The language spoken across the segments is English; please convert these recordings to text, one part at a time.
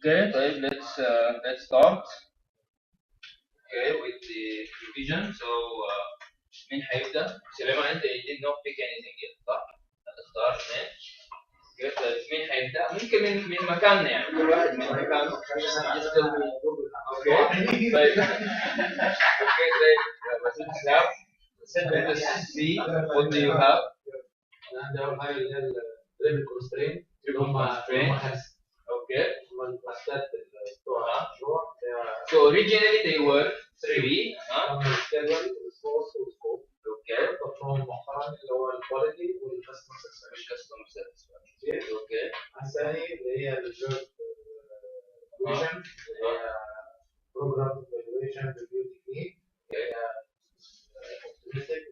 Okay, طيب let's start. Okay, with the revision. So مين هيبدأ؟ سليمان أنت you did not pick anything yet صح؟ هتختار اثنين. Okay, طيب مين هيبدأ؟ ممكن من مكاننا يعني كل واحد من مكانه. Just tell me. Okay. طيب. Okay, طيب what do you have? Let us see what do you have. عندي أول حاجة اللي هي الريبل كونسترين اللي هم خمسة. Okay. الكلاستات بتوع المشروع. So originally they were three. السكيدول والسورس والسكوب. Okay. طبعاً مؤخراً اللي هو الكواليتي والكاستمر ساتسفاكشن. Okay. الثاني اللي هي الجوب ايفالويشن اللي هي بروجرام ايفالويشن ريفيو تكنيك. اوبتيمستيك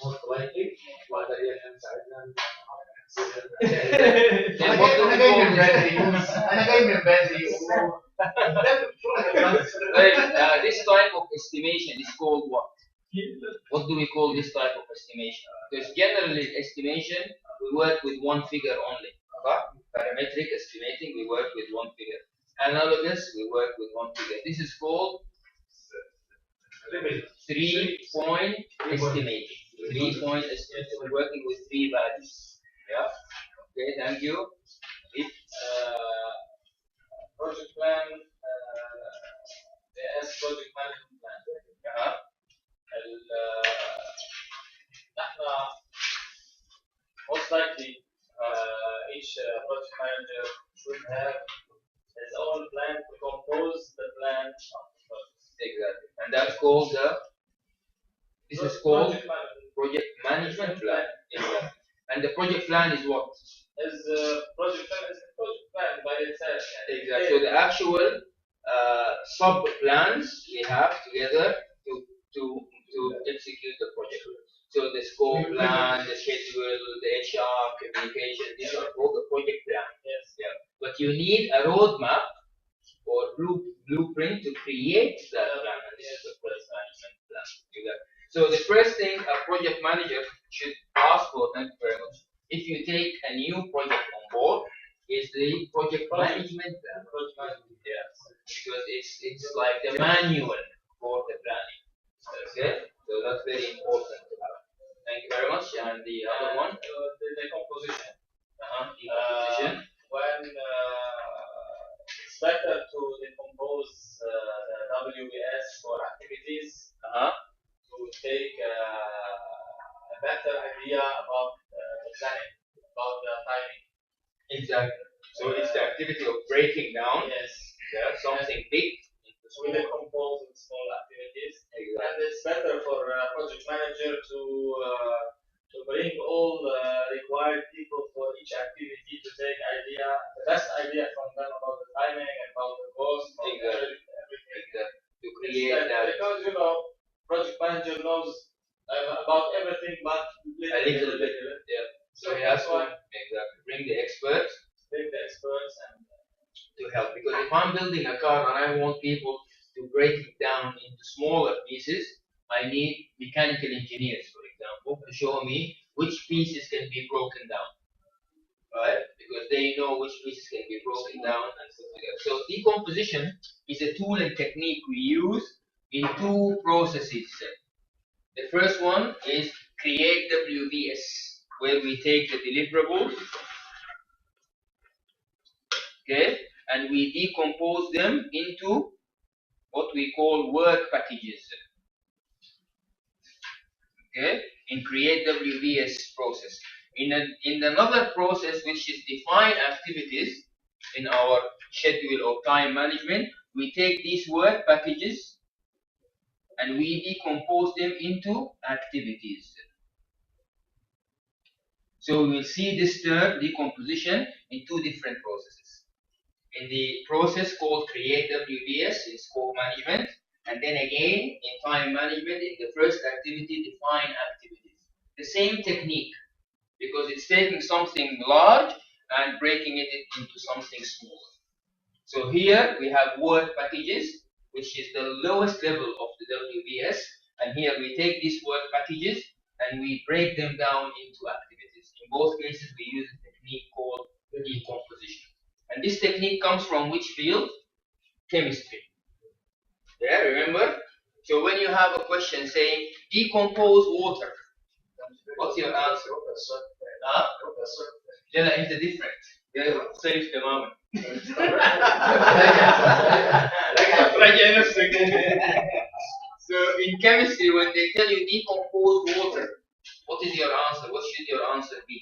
موست لايكلي وهذا هي عشان تساعدنا انا جاي من بدري. This type of estimation is called what? What do we call this type of estimation? Because generally estimation we work with one figure only. Parametric estimating we work with one figure. Analogous we work with one figure. This is called 3-point estimating. 3-point estimating. We're working with 3 values. Yeah. Okay. Thank you. Project plan. as project management plan. احنا most likely each project manager should have his own plan to compose the plan of the project. Exactly. And that's called this is called project management plan. Exactly. And the project plan is what? Project plan is a project plan by itself. Exactly. So the actual sub plans we have together to execute the project. So the scope plan, the schedule, the HR, communication, these are all the project plan. Yes. Yeah. But you need a roadmap or blueprint to create that plan. And this is the project management plan. So the first thing a project manager should ask for, thank you very much, if you take a new project on board, is the project management plan. Yeah. Because it's like the manual for the planning. Okay, so that's very important to have. Thank you very much. And the other one, the decomposition. Decomposition. When it's better to decompose the WBS for activities to take a better idea about the planning, about the timing. Exactly. So it's the activity of breaking down. Yes. Yeah, something big. We decompose in small activities. Exactly. And it's better for a project manager to bring all the required people for each activity to take the best idea from them about the timing and about the cost. Exactly. Everything. Exactly. To create that. Because project manager knows about everything but a little bit. Yeah. So he has to bring the experts. And to help, because if I'm building a car and I want people to break it down into smaller pieces, I need mechanical engineers, for example, to show me which pieces can be broken down, right? Because they know which pieces can be broken down and put together. So decomposition is a tool and technique we use in 2 processes. The first one is create WBS, where we take the deliverables, okay, and we decompose them into what we call work packages. Okay, in create WBS process. In another process, which is define activities in our schedule or time management, we take these work packages and we decompose them into activities. So we will see this term decomposition in 2 different processes. In the process called create WBS in scope management, and then again in time management in the first activity define activities. The same technique, because it's taking something large and breaking it into something smaller. So here we have work packages, which is the lowest level of the WBS, and here we take these work packages and we break them down into activities. In both cases we use a technique called decomposition. And this technique comes from which field? Chemistry. Yeah, remember? So when you have a question saying decompose water, what's your answer? Huh? Yeah, it's different. Yeah, safe the moment. So in chemistry, when they tell you decompose water, what is your answer? What should your answer be?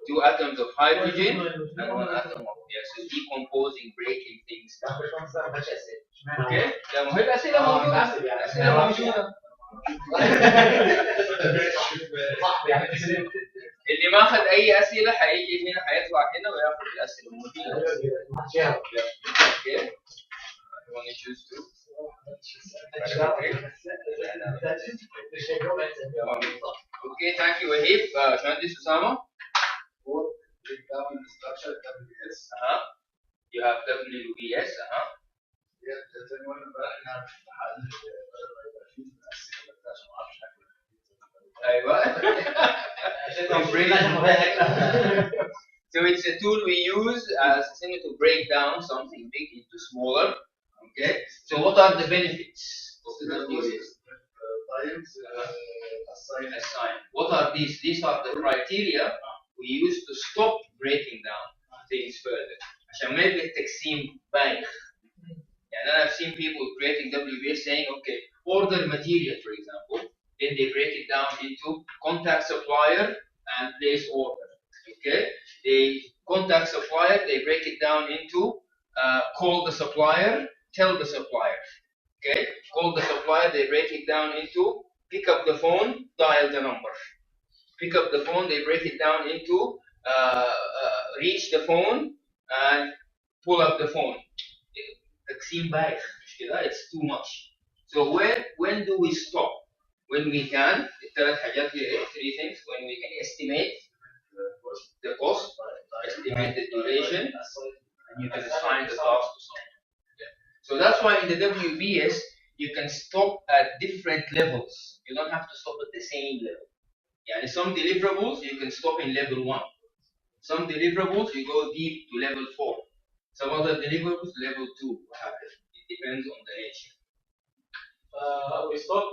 Two atoms of hydrogen and one atom of so decomposing, breaking things down. Okay? ما هي الأسئلة موجودة. الأسئلة موجودة. اللي ما أخذ أي أسئلة هيجي هنا هيطلع هنا وياخذ الأسئلة موجودة. Okay? You want to choose two? Okay, thank you, Wahib. Shanti Susama? You have WBS. So it's a tool we use as to break down something big into smaller. Okay. So what are the benefits of the WBS? Assign. What are these? These are the criteria we use to stop breaking down things further. عشان ما يبقى التقسيم بايخ. And then I've seen people creating WBS saying, okay, order material, for example, then they break it down into contact supplier and place order. Okay, they contact supplier, they break it down into call the supplier, tell the supplier. Okay, call the supplier, they break it down into pick up the phone, dial the number. Pick up the phone, they break it down into reach the phone and pull up the phone. تقسيم بايخ مش كده it's too much. So when do we stop? When we can الثلاث حاجات دي three things when we can estimate the cost, estimate the duration, and you can assign the task to someone. So that's why in the WBS you can stop at different levels. You don't have to stop at the same level. Yeah, some deliverables you can stop in level 1. Some deliverables you go deep to level 4. Some other deliverables level 2. It depends on the nature. We stop,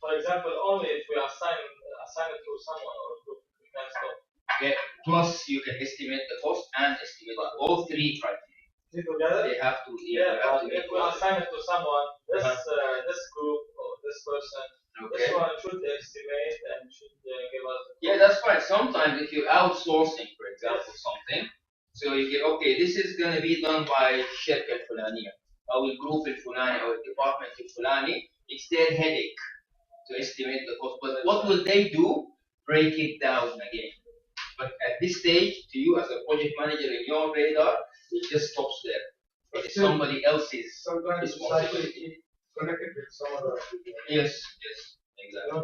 for example, only if we assign it to someone or group, we can stop. Okay. Plus, you can estimate the cost and estimate all three criteria. They have to. If we assign it to someone, this group or this person, this one should estimate and should give us. Yeah, that's fine. Sometimes if you're outsourcing, for example, something. So you get, okay, this is going to be done by الشركة الفلانية أو الجروب الفلاني أو department الفلاني. It's their headache to estimate the cost. But what will they do? Break it down again. But at this stage, to you as a project manager in your radar, it just stops there. It's somebody else's responsibility. Connected with some other. Yes, exactly.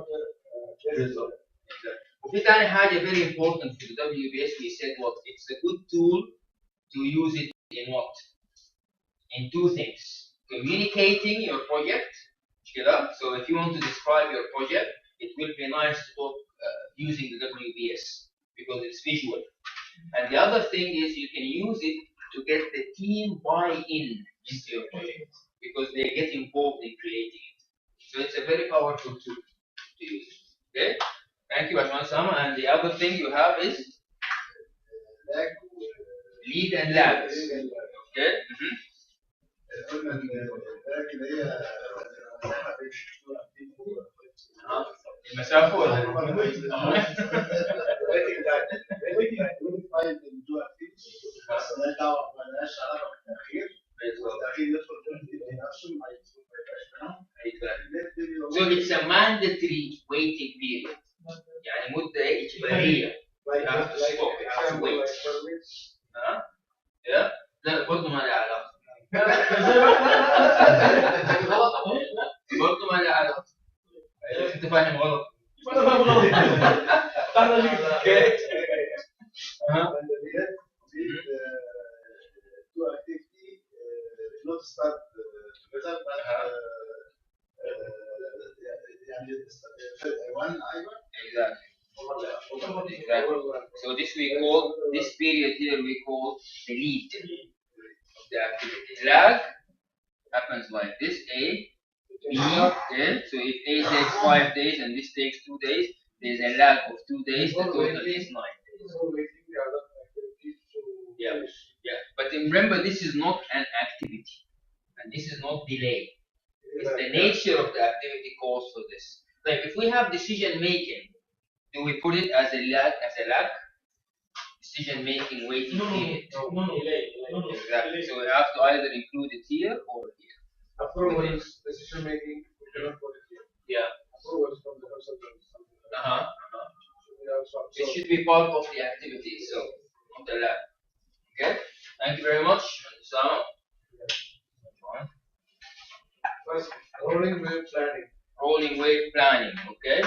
وفي تاني حاجة very important for the WBS we said what it's a good tool to use it in what? In two things. Communicating your project. So if you want to describe your project, it will be nice to talk using the WBS because it's visual. And the other thing is you can use it to get the team buy-in into your project because they get involved in creating it. So it's a very powerful tool to use. Okay? Thank you, Ashman Sama. And the other thing you have is lead and lag. Okay? المسافة ولا So it's a mandatory waiting period. يعني مدة إجبارية. You have to stop. You have to wait. Yeah? لا برضه ما له علاقة. برضه ما له علاقة. أنت فاهم غلط. أنا فاهم غلط. أنا اللي كده. Not start together, but يعني one أيوة. Exactly. Exactly. So this period here we call the lead of the activity. Lag happens like this: A, B, L. So if A takes 5 days and this takes 2 days, there is a lag of 2 days. The total is 9 days. Yeah, yeah. But remember, this is not an activity, and this is not delay. It's the nature of the activity calls for this. Like if we have decision making, do we put it as a lag? Decision making waiting period. No. Exactly. So we have to either include it here or here. Approval is decision making. We cannot put it here. Yeah. Approval is from the consultant. It should be part of the activity, so not the lab. Okay. Thank you very much, Sam. First, rolling wave planning. Rolling wave planning. Okay.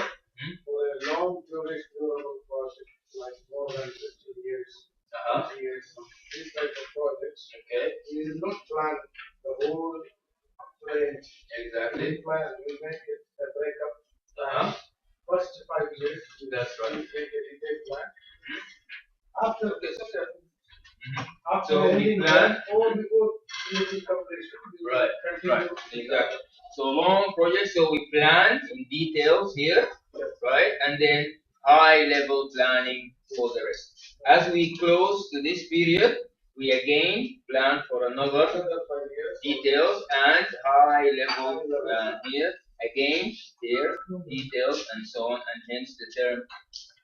For a long duration durable project, like more than 15 years, 20 years, these types of projects, Okay. we will not plan the whole range. Exactly. We make it a breakup. First 5 years, That's right. we make a detailed plan. After this, So we plan. or before the completion, we will Right. continue. Exactly. So long project. So we plan in details here, right, and then high level planning for the rest. As we close to this period, we again plan for another After the 5 years, details and high level plan here. Again, here, details and so on, and hence the term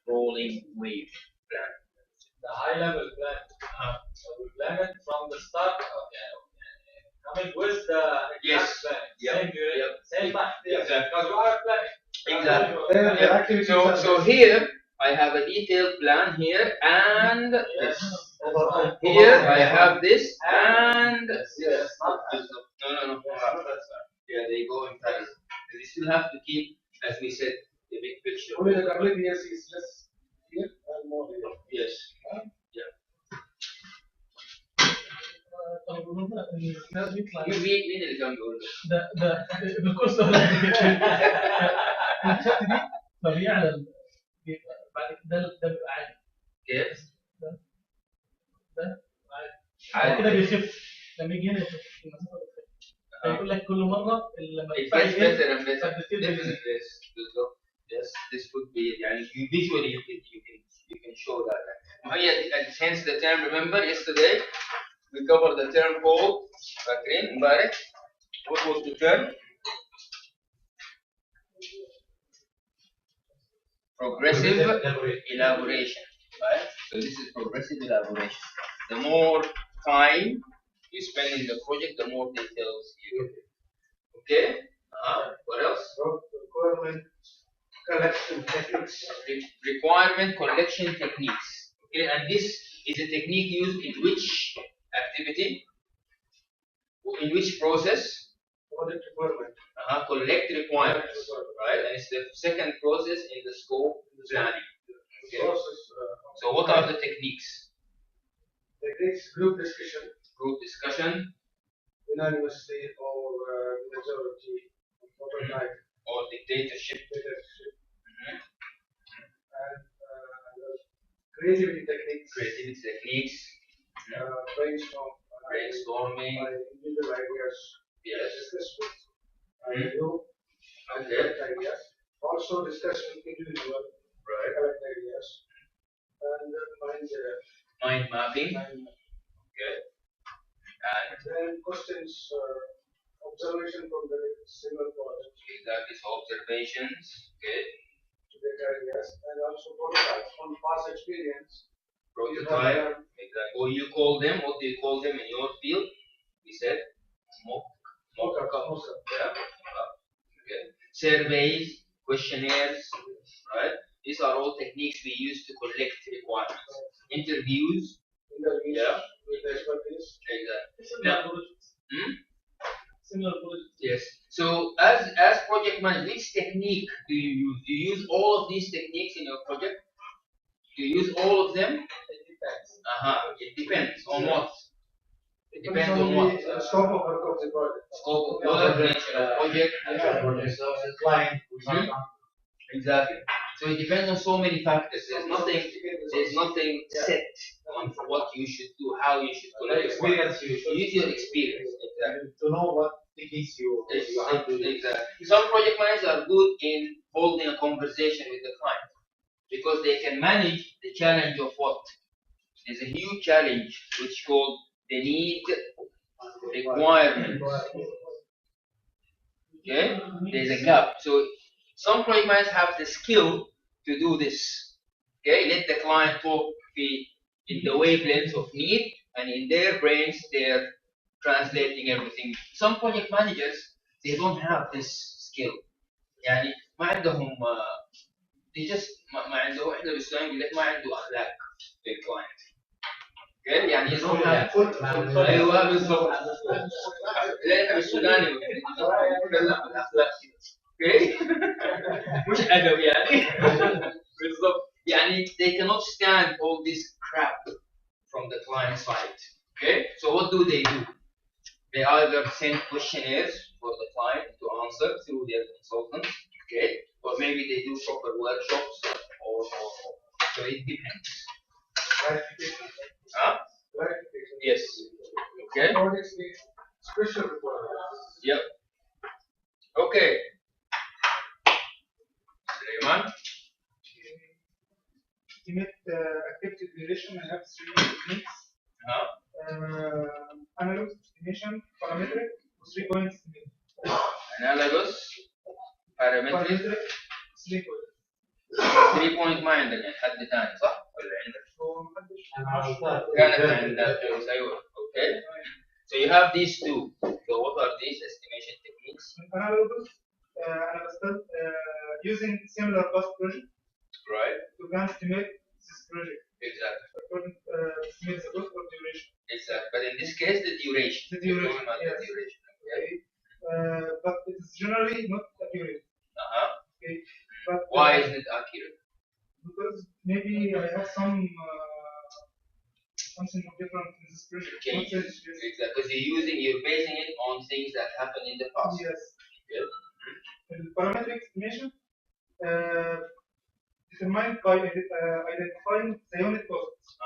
rolling wave plan. The high level plan. We plan it from the start. Coming with the Yes. plan. Yep. Same unit, Yep. same time. Exactly. Because we are planning. Exactly. then the activities are So here I have a detailed plan here and Yes. here I have this and Yes. no. Yeah, they go in parallel. We still have to keep, as we said, the big picture. only the WBS is less here and more here. Yes. Yeah. طيب بالنسبه الناس بيطلع مين اللي كان بيقول ده بالكورس ده الشات دي فبيعلن بيبقى بعد كده ده بيبقى عادي كيف؟ ده عادي كده بيخف لما يجي هنا يخف المسافه بتخف فيقول لك كل مره لما It يدفع gets better and better. فبتصير Definitely, yes. بالضبط. Yes, this could be يعني visually you can show that. And hence the term. Remember yesterday we covered the term called فاكرين امبارح. What was the term? Progressive elaboration. Right? So this is progressive elaboration. The more time you spend in the project, the more details you get. Okay? What else? Requirement collection techniques. Requirement collection techniques. Okay, and this is a technique used in which activity? In which process? Project requirement. Collect requirements. Right? And it's the second process in the scope planning. Okay. Process. So what are the techniques? Techniques, group discussion, Group discussion unanimously or majority, prototype, or dictatorship. leadership, and creativity techniques, Creativity techniques. Brainstorming. by individual ideas, Yes. discuss with you, and Okay. collect ideas. Also discussion individual, Right. collect ideas, and find Mind mapping. and Okay. And then questions, observation from the single project that is observations. Okay. to get ideas, and also prototypes on past experience. Prototype. Exactly. Or you call them. What do you call them in your field? We said mock-ups. Yeah. Okay. Surveys, questionnaires. Right. These are all techniques we use to collect requirements. Interviews. Interviews Yeah. with expertise. Exactly. similar projects. Similar projects. Yes. So as project manager, which technique do you use? Do you use all of these techniques in your project? Do you use all of them? It depends. It depends on what? It Depends depends on on what? the scope of work of the project. Scope of work, nature of project. Client. Exactly. So it depends on so many factors. There's nothing set on what you should do, how you should collect experience. You use your experience. Exactly. To know what techniques you have to use. Exactly. Some project managers are good in holding a conversation with the client because they can manage the challenge of what? There's a huge challenge which called the need requirement. Okay, there's a gap. So some project managers have the skill to do this. Okay, let the client talk in the wavelength of need, and in their brains they're translating everything. Some project managers they don't have this skill. يعني ما عندهم they just ما عنده احنا بالسلام يقول لك ما عنده اخلاق للكلاينت. Okay, يعني they don't have ايوه بالضبط. لا احنا بالسوداني نتكلم بالاخلاق كده. اوكي مش ادب يعني بالضبط يعني they cannot stand all this crap from the client side. Okay, so what do? They either send questionnaires for the client to answer through their consultants, okay, or maybe they do proper workshops or so it depends. Huh? Yes. Okay. Special requirements. Yep. Okay. Suleiman? Estimate activity duration. I have 3 techniques. Analog estimation, parametric, 3-point estimate. Analogous, parametric, Parametric, 3 point. 3 point ما عندنا يعني حد ثاني صح؟ ولا عندك؟ هو محدش كانت عندك ايوه. Okay. So you have these two. So what are these estimation techniques? analogous. أنا بستخدم using similar cost project Right. to can estimate this project. Exactly. According estimate the cost or duration. Exactly. But in this case, the duration. The duration, We're talking about yes. the duration. Okay. But it is generally not accurate. Okay. But Why isn't it accurate? because maybe I have something different in this project. Changes. Exactly. Because you're basing it on things that happened in the past. Yes. Yeah. The parametric estimation determined by identifying the unit costs.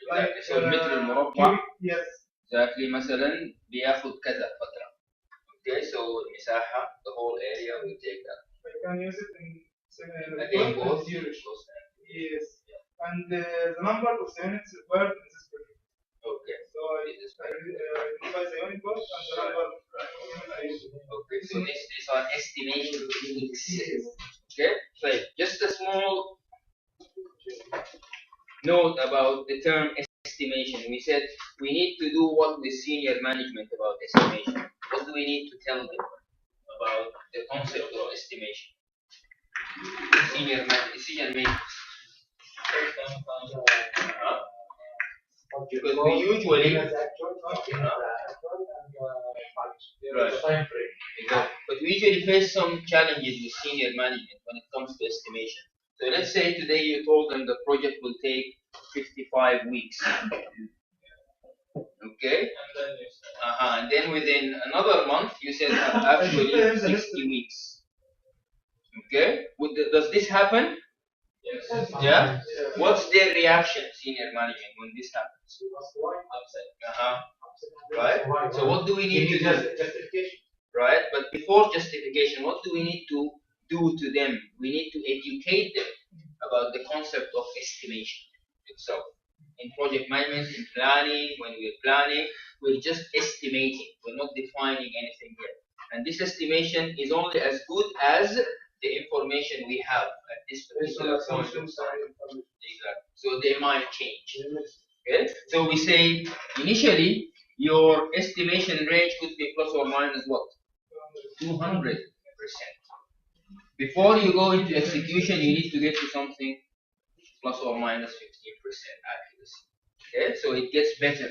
Exactly. So المتر المربع Yes. exactly مثلا بياخد كذا فترة. Okay, so المساحة, the whole area will take that. I can use it in Again, both duration. Yes. And the number of the units required in this project. Okay. So I identify the unit cost and the number of units I use. Okay, so these are estimation techniques. Okay, so just a small note about the term estimation. We said we need to do what with senior management about estimation. What do we need to tell them about the concept of estimation? Senior management. Because we usually right. Exactly. But we usually face some challenges with senior management when it comes to estimation. So let's say today you told them the project will take 55 weeks. Okay? And then within another month you said actually 60 weeks. Okay? Does this happen? Yes. Yeah? What's their reaction, senior management, when this happens? Upset. Right? So what do we need to do? Justification. Right? But before justification, what do we need to do to them? We need to educate them about the concept of estimation itself. In project management, in planning, when we're planning, we're just estimating. We're not defining anything yet. And this estimation is only as good as the information we have at this particular point of time. Exactly. So they might change. Okay? So we say initially your estimation range could be plus or minus what? 200%. Before you go into execution, you need to get to something plus or minus 15% accuracy. Okay, so it gets better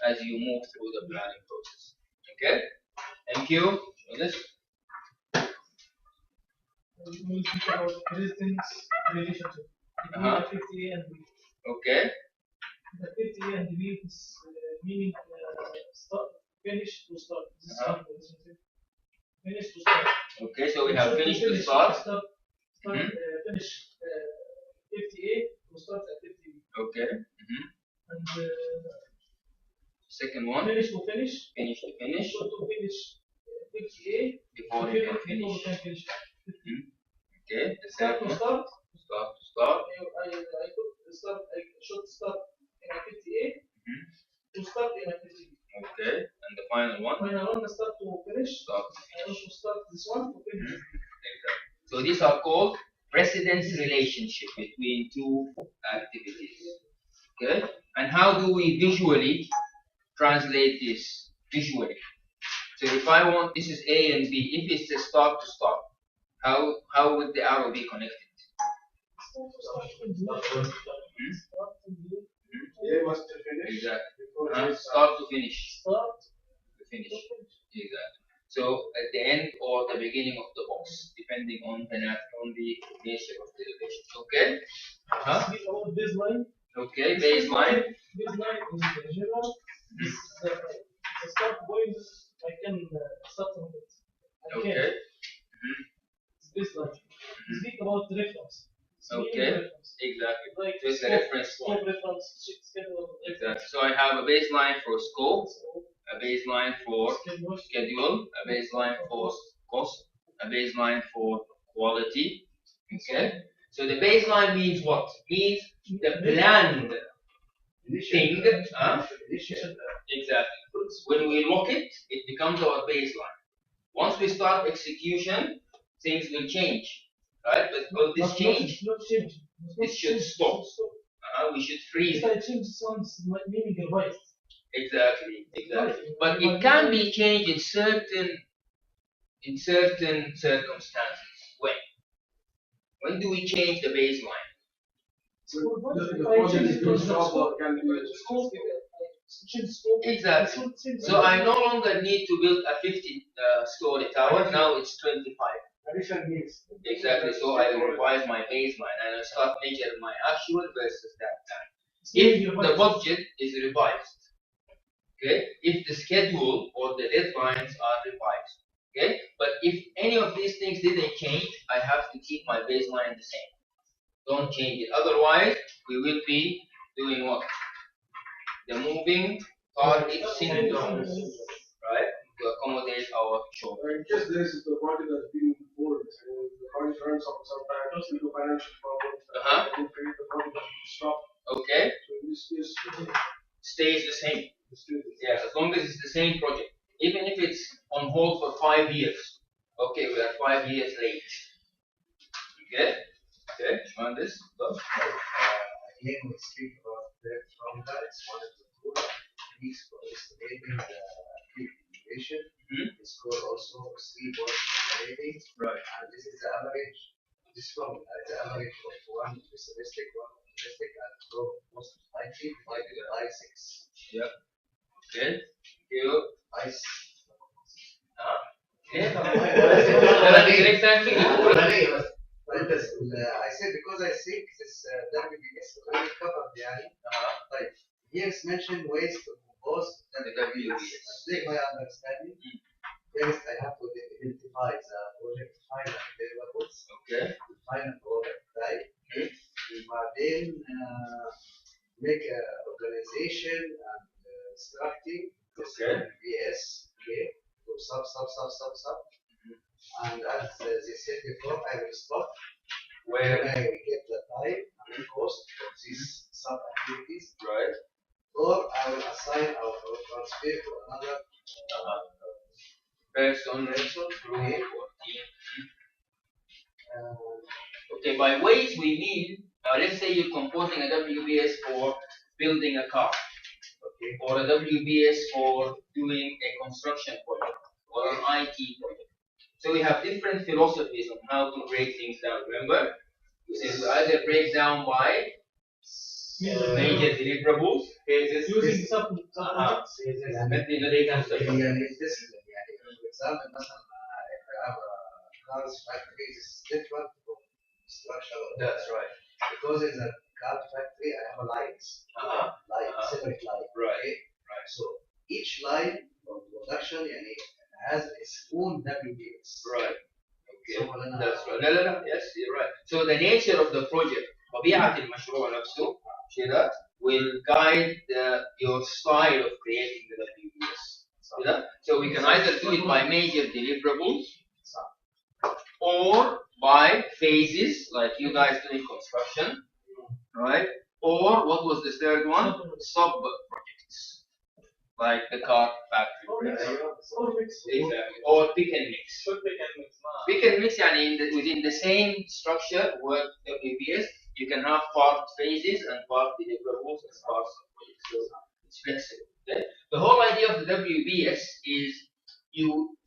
as you move through the planning process. Okay, thank you. This. We'll speak about resistance relationship between activity and belief. Okay. The activity and belief is meaning start, finish to start. This is relationship. Finish to start. Okay, so we have finish to start. finish 58 to start at 50. Okay. And second one. finish to finish. Finish to finish. So to finish 58 before you can finish. Okay. The Start second to one. start. Start to start. I could start. I should start in a 58 to start in a 50. Okay. And the final one. Final one start to finish. Start. I also start this one to finish. Exactly. So these are called precedence relationship between two activities. Okay. And how do we visually translate this visually? So if I want, this is A and B. If it's a start to start, how would the arrow be connected? They must finish. Exactly. Before Start to finish. Start To finish. Exactly. So at the end or the beginning of the box, depending on the nature of the relation. Okay. Speak about baseline. Okay. Baseline. Baseline in general is the start point. I can start from it. Okay. Baseline. Speak about reference. Okay. Reference. Exactly. Like So it's a reference point. Reference. Schedule. Exactly. So I have a baseline for scope, a baseline for schedule, a baseline for cost, a baseline for quality. Okay. So the baseline means what? Means the planned thing. Exactly. When we lock it, it becomes our baseline. Once we start execution, things will change. Right? But will this change? Not change. This should stop. We should freeze it. If I change sounds meaning revised. Exactly. But it can be changed in certain circumstances. When do we change the baseline? the project is too small, can be Exactly. So I no longer need to build a 50-story tower. Now it's 25. addition needs. Exactly. So I revise my baseline and I start measuring my actual versus that time. If the budget is revised, okay, if the schedule or the deadlines are revised, okay, but if any of these things didn't change, I have to keep my baseline the same. Don't change it. Otherwise, we will be doing what? The moving target syndrome, right? To accommodate our show. In case this is the budget that's being pulled, and the budget runs up sometimes due to financial problems, and create the budget that stop. Okay. So in this case, stays the same. Yeah, as long as it's the same project. Even if it's on hold for 5 years. Okay, we are 5 years late. Okay? Okay, on this. Again, we speak about the formula. It's one of the two techniques for estimating the deviation. It's called also sleep-work estimating. Right. And this is the average. This formula is the average of one pessimistic, one optimistic, and most likely divided by 6. Yep. Okay. You. Nice. Exactly. I said because I think this WBS already covered يعني. طيب. Here it's mentioned ways to compose the WBS. Take my understanding. First, I have to identify the project final deliverables. Okay. The final product type. Then make an organization and structuring this WBS. Okay. To sub. And as they said before, I will stop where I get the time and the cost of these sub activities. Right. Or I will assign or transfer to another person, group, or team. Okay, by ways we mean, let's say you're composing a WBS for building a car, okay, or a WBS for doing a construction project, or an IT project. So we have different philosophies on how to break things down. Remember, we said we either break down by major deliverables, phases, using some For example, if I have a cars factory, this is different from structure. That's right. Because in the car factory, I have a lights, separate light. Right. So each line of production has its own WBS. Right. Okay. That's right. No. Yes, you're right. So the nature of the project طبيعة المشروع نفسه كده will guide your style of creating the WBS. So we can either do it by major deliverables or by phases, like you guys doing construction, right? Or what was the third one? Sub projects, like the car factory. Exactly. Or pick and mix. Pick and mix, yani within the same structure with WBS, you can have part phases and part deliverables and part sub projects. So it's flexible. Okay? The whole idea of the WBS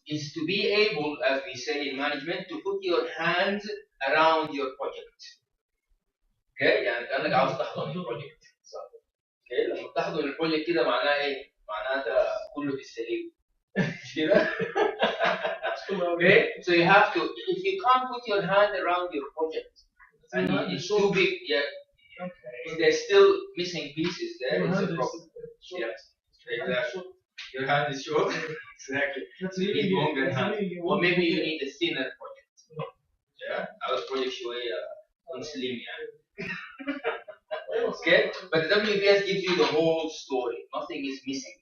is to be able, as we say in management, to put your hands around your project. Okay? يعني كأنك عاوز تحضن البروجكت. Okay? لما تحضن البروجكت كده معناها ايه؟ معناتها كله في السليم. مش كده؟ Okay? So you have to, if you can't put your hand around your project and it's too big, if there's still missing pieces there, it's a problem. Yes. Exactly. Your hand is short. Exactly. You need longer hand. Or maybe you need a thinner project. Yeah. Our project شوية slim يعني. Okay. But the WBS gives you the whole story. Nothing is missing.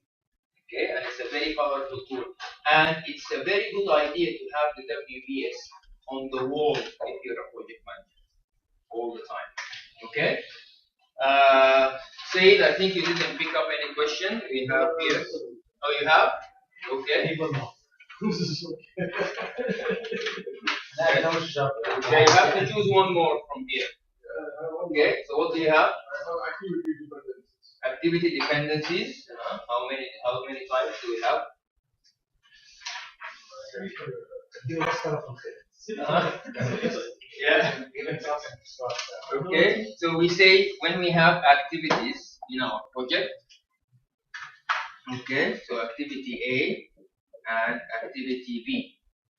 Okay. And it's a very powerful tool. And it's a very good idea to have the WBS on the wall if you're a project manager all the time. Okay. Said, I think you didn't pick up any question we have here. Oh, you have? Okay. Okay, you have to choose one more from here. Okay, so what do you have? Activity dependencies. How many types do we have? Yeah. Okay, so we say when we have activities in our project, okay, so activity A and activity B,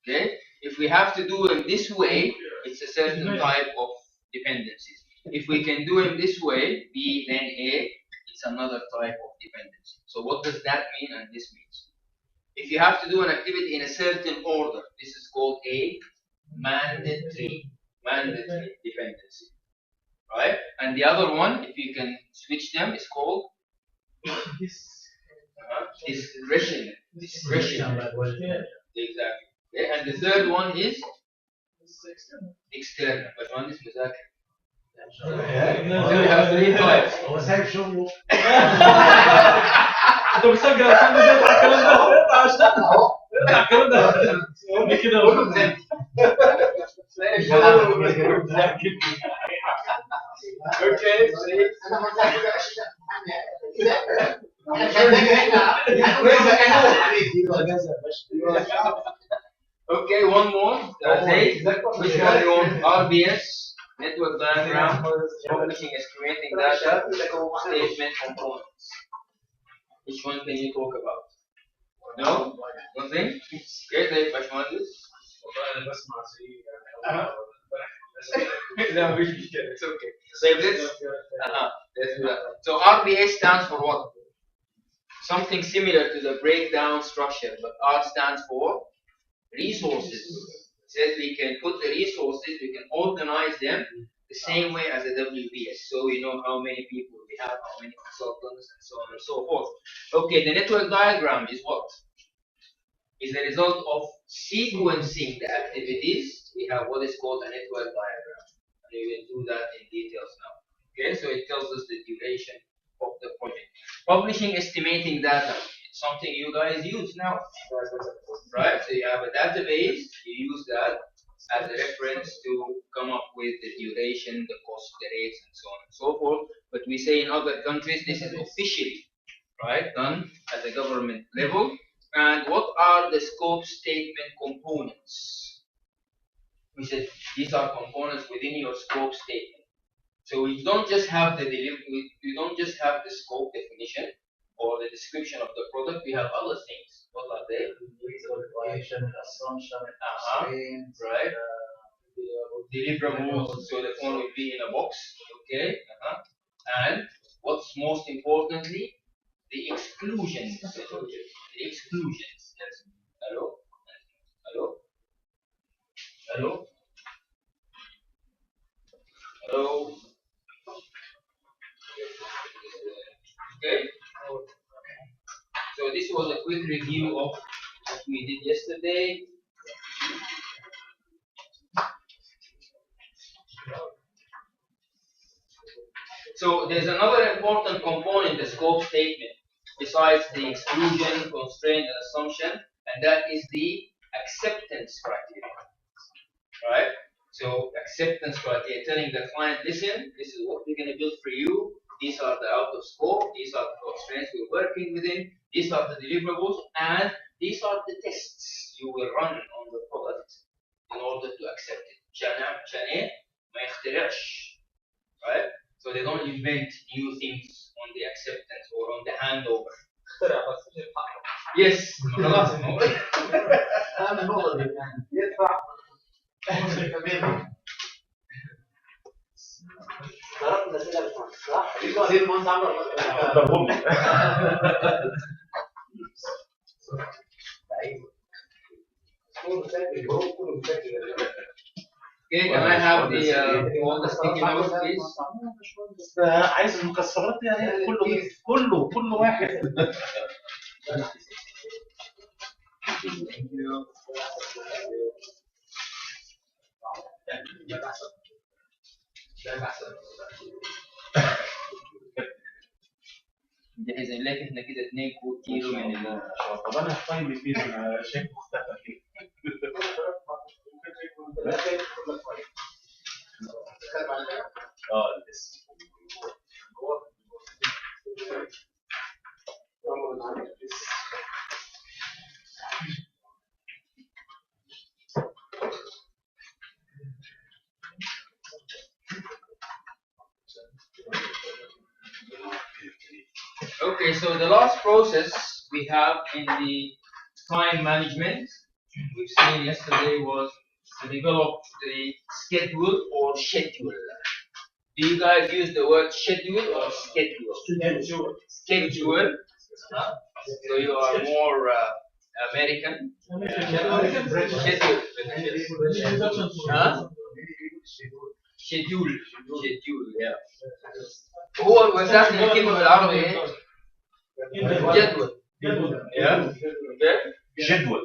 okay, if we have to do them this way, it's a certain type of dependencies. If we can do them this way, B then A, it's another type of dependency. So what does that mean and this means? If you have to do an activity in a certain order, this is called a mandatory dependency, right? And the other one, if you can switch them, is called discretionary. Exactly. Okay. And the third one is external. But one is مذاكر. So we have three types. هو سايب شغله. انت مسجل الكلام ده كده Okay. Okay, one more. Which one you want? RBS, network diagram, publishing is creating data, statement components. Which one can you talk about? No? Nothing? Okay, طيب باشمهندس. لا مش مشكلة. It's okay. So let's do that. So RBA stands for what? Something similar to the breakdown structure, but R stands for resources. It says we can put the resources, we can organize them the same way as a WBS. So we know how many people we have, how many consultants, and so on and so forth. Okay, the network diagram is what? Is the result of sequencing the activities. We have what is called a network diagram. And we will do that in details now. Okay, so it tells us the duration of the project. Publishing estimating data. It's something you guys use now. Right? So you have a database, you use that as a reference to come up with the duration, the cost, the rates, and so on and so forth. But we say in other countries this is officially, right, done at the government level. And what are the scope statement components? We said these are components within your scope statement. So we don't just have the we don't just have the scope definition or the description of the product. We have other things. What are they? Assumption, right? Deliverables. So the phone will be in a box. Okay. And what's most importantly, the exclusions. The exclusions. Yes. Hello? Hello? Hello? Hello. Okay. So this was a quick review of what we did yesterday. So there's another important component, the scope statement, besides the exclusion, constraint, and assumption, and that is the acceptance criteria. Right? So acceptance criteria, telling the client, listen, this is what we're going to build for you. These are the out of scope. These are the constraints we're working within. These are the deliverables, and these are the tests you will run on the product in order to accept it. Right? So they don't invent new things on the acceptance or on the handover. Yes. Okay, can I have the all the sticky notes, please? عايز المكسرات يعني كل واحد. Thank you. جاهز لك احنا كده 2 كيلو من طب انا التايم فين انا شايف مختفى كده. لسه. Okay, so the last process we have in the time management we've seen yesterday was to develop the schedule or schedule. Do you guys use the word schedule or schedule? Schedule. So you are more American. Schedule. Schedule. Schedule. Yeah. هو وزعت الكلمة بالعربي ايه؟ جدول. Yeah. جدول.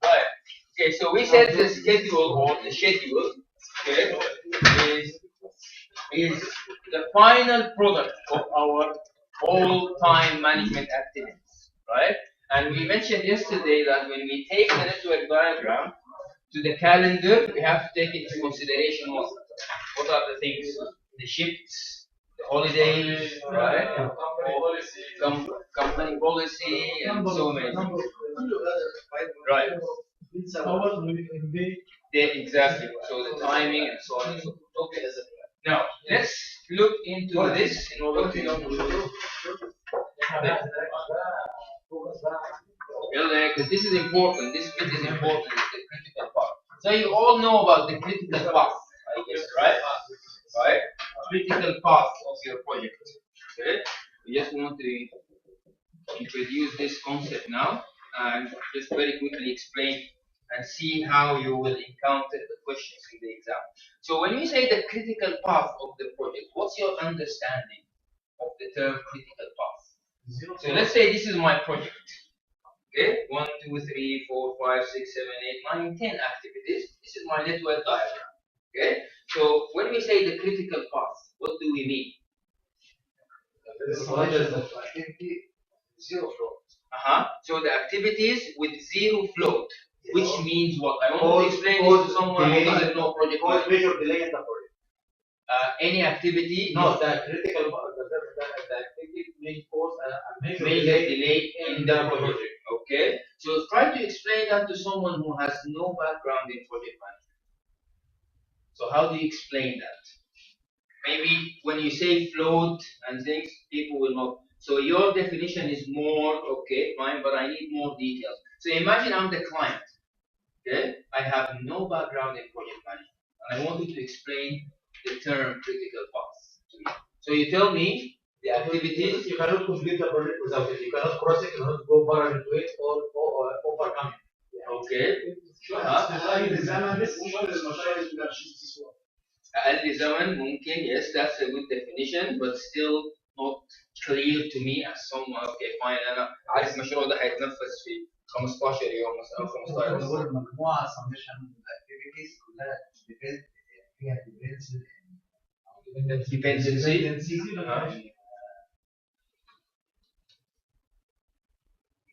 Right. Okay, so we said the schedule or the schedule, okay, is the final product of our whole time management activities, right? And we mentioned yesterday that when we take the network diagram to the calendar, we have to take into consideration what are the things? The shifts, the holidays, right? Company policy, and so many things. Right. Exactly. So the timing and so on and so forth. Okay. Now let's look into this in order to because this is important. This bit is important. It's the critical part. So you all know about the critical path, I guess, right? Right? Critical path of your project. Okay. We just want to introduce this concept now and just very quickly explain and see how you will encounter the questions in the exam. So when you say the critical path of the project, what's your understanding of the term critical path? So let's say this is my project. Okay, 1, 2, 3, 4, 5, 6, 7, 8, 9, 10 activities. This is my network diagram. Okay, so when we say the critical path, what do we mean? Zero flow. So the activities with zero float, which means what? I want to explain this to someone who doesn't know project management. Major delay in the project. Any activity. No, the critical the activity may cause a major delay in the project. Okay, so try to explain that to someone who has no background in project management. So how do you explain that? Maybe when you say float and things, people will not. So your definition is more, okay, fine, but I need more details. So imagine I'm the client, okay? I have no background in project management, and I want you to explain the term critical path to me. So you tell me the activities. You cannot complete the project without it. You cannot cross it, you cannot go parallel to it or overcome it. Okay. أقل زمن ممكن, yes, that's a good definition, but still not clear to me as someone. Okay, fine, أنا عارف المشروع ده هيتنفذ في 15 يوم مثلا أو 15 يوم. المجموعة summation activities كلها فيها dependency.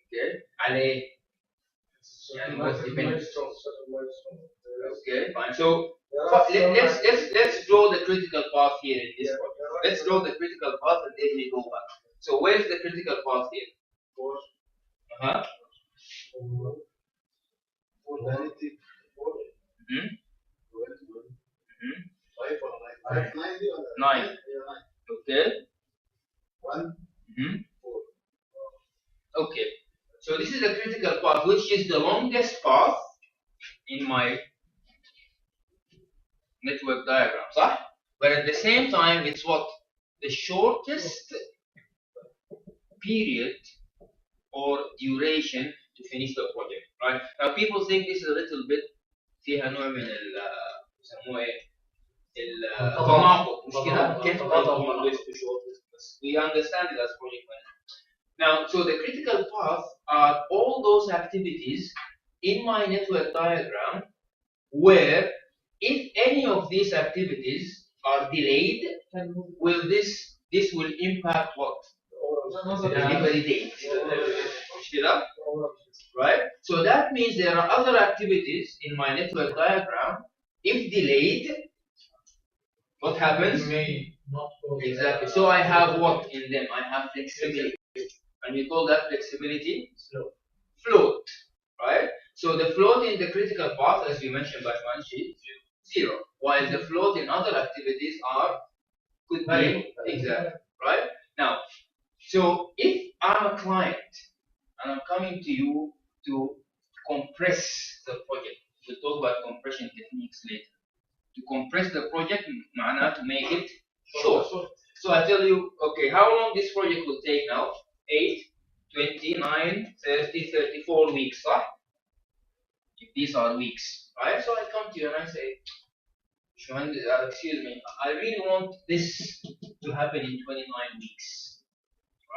Okay, على يعني what's dependent? Okay, fine. So let's draw the critical path here in this project. Let's draw the critical path and then we go back. So where's the critical path here? Nine. Okay. Okay. So this is the critical path, which is the longest path in my network diagram, صح? But at the same time, it's what? The shortest period or duration to finish the project, right? Now people think this is a little bit فيها نوع من يسموه ايه؟ التناقض، مش كده؟ كيف we understand it as project management. Now, so the critical path are all those activities in my network diagram where if any of these activities are delayed, will this will impact what? The delivery date. Right? So that means there are other activities in my network diagram. If delayed, what happens? Exactly. So I have what in them? I have flexibility. And we call that flexibility float. Right? So the float in the critical path, as we mentioned by Manshi, is 0. While the float in other activities could be exactly. Right? Now, so if I'm a client and I'm coming to you to compress the project, we'll talk about compression techniques later. To compress the project, معناه to make it short. So I tell you, okay, how long this project will take now? 8, 29, 30, 34 weeks, right? If these are weeks, right? So I come to you and I say, excuse me, I really want this to happen in 29 weeks,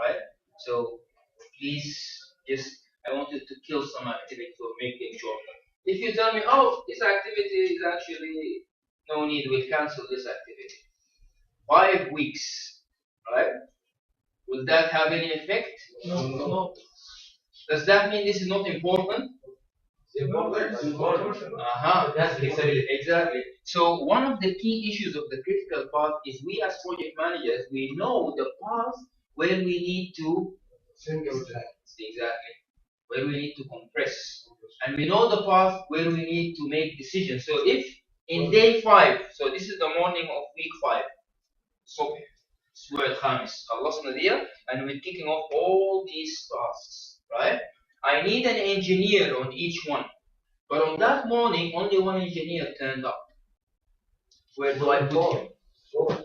right? So please, just I want you to kill some activity to make it shorter. If you tell me, oh, this activity is actually no need, we'll cancel this activity. 5 weeks, right? Will that have any effect? No. Does that mean this is not important? Exactly. So one of the key issues of the critical path is we as project managers, we know the path where we need to where we need to compress, and we know the path where we need to make decisions. So if in day 5, so this is the morning of week 5, الصبح الأسبوع الخامس خلصنا دي and we're kicking off all these tasks, right? I need an engineer on each one, but on that morning only one engineer turned up. Where do I put him?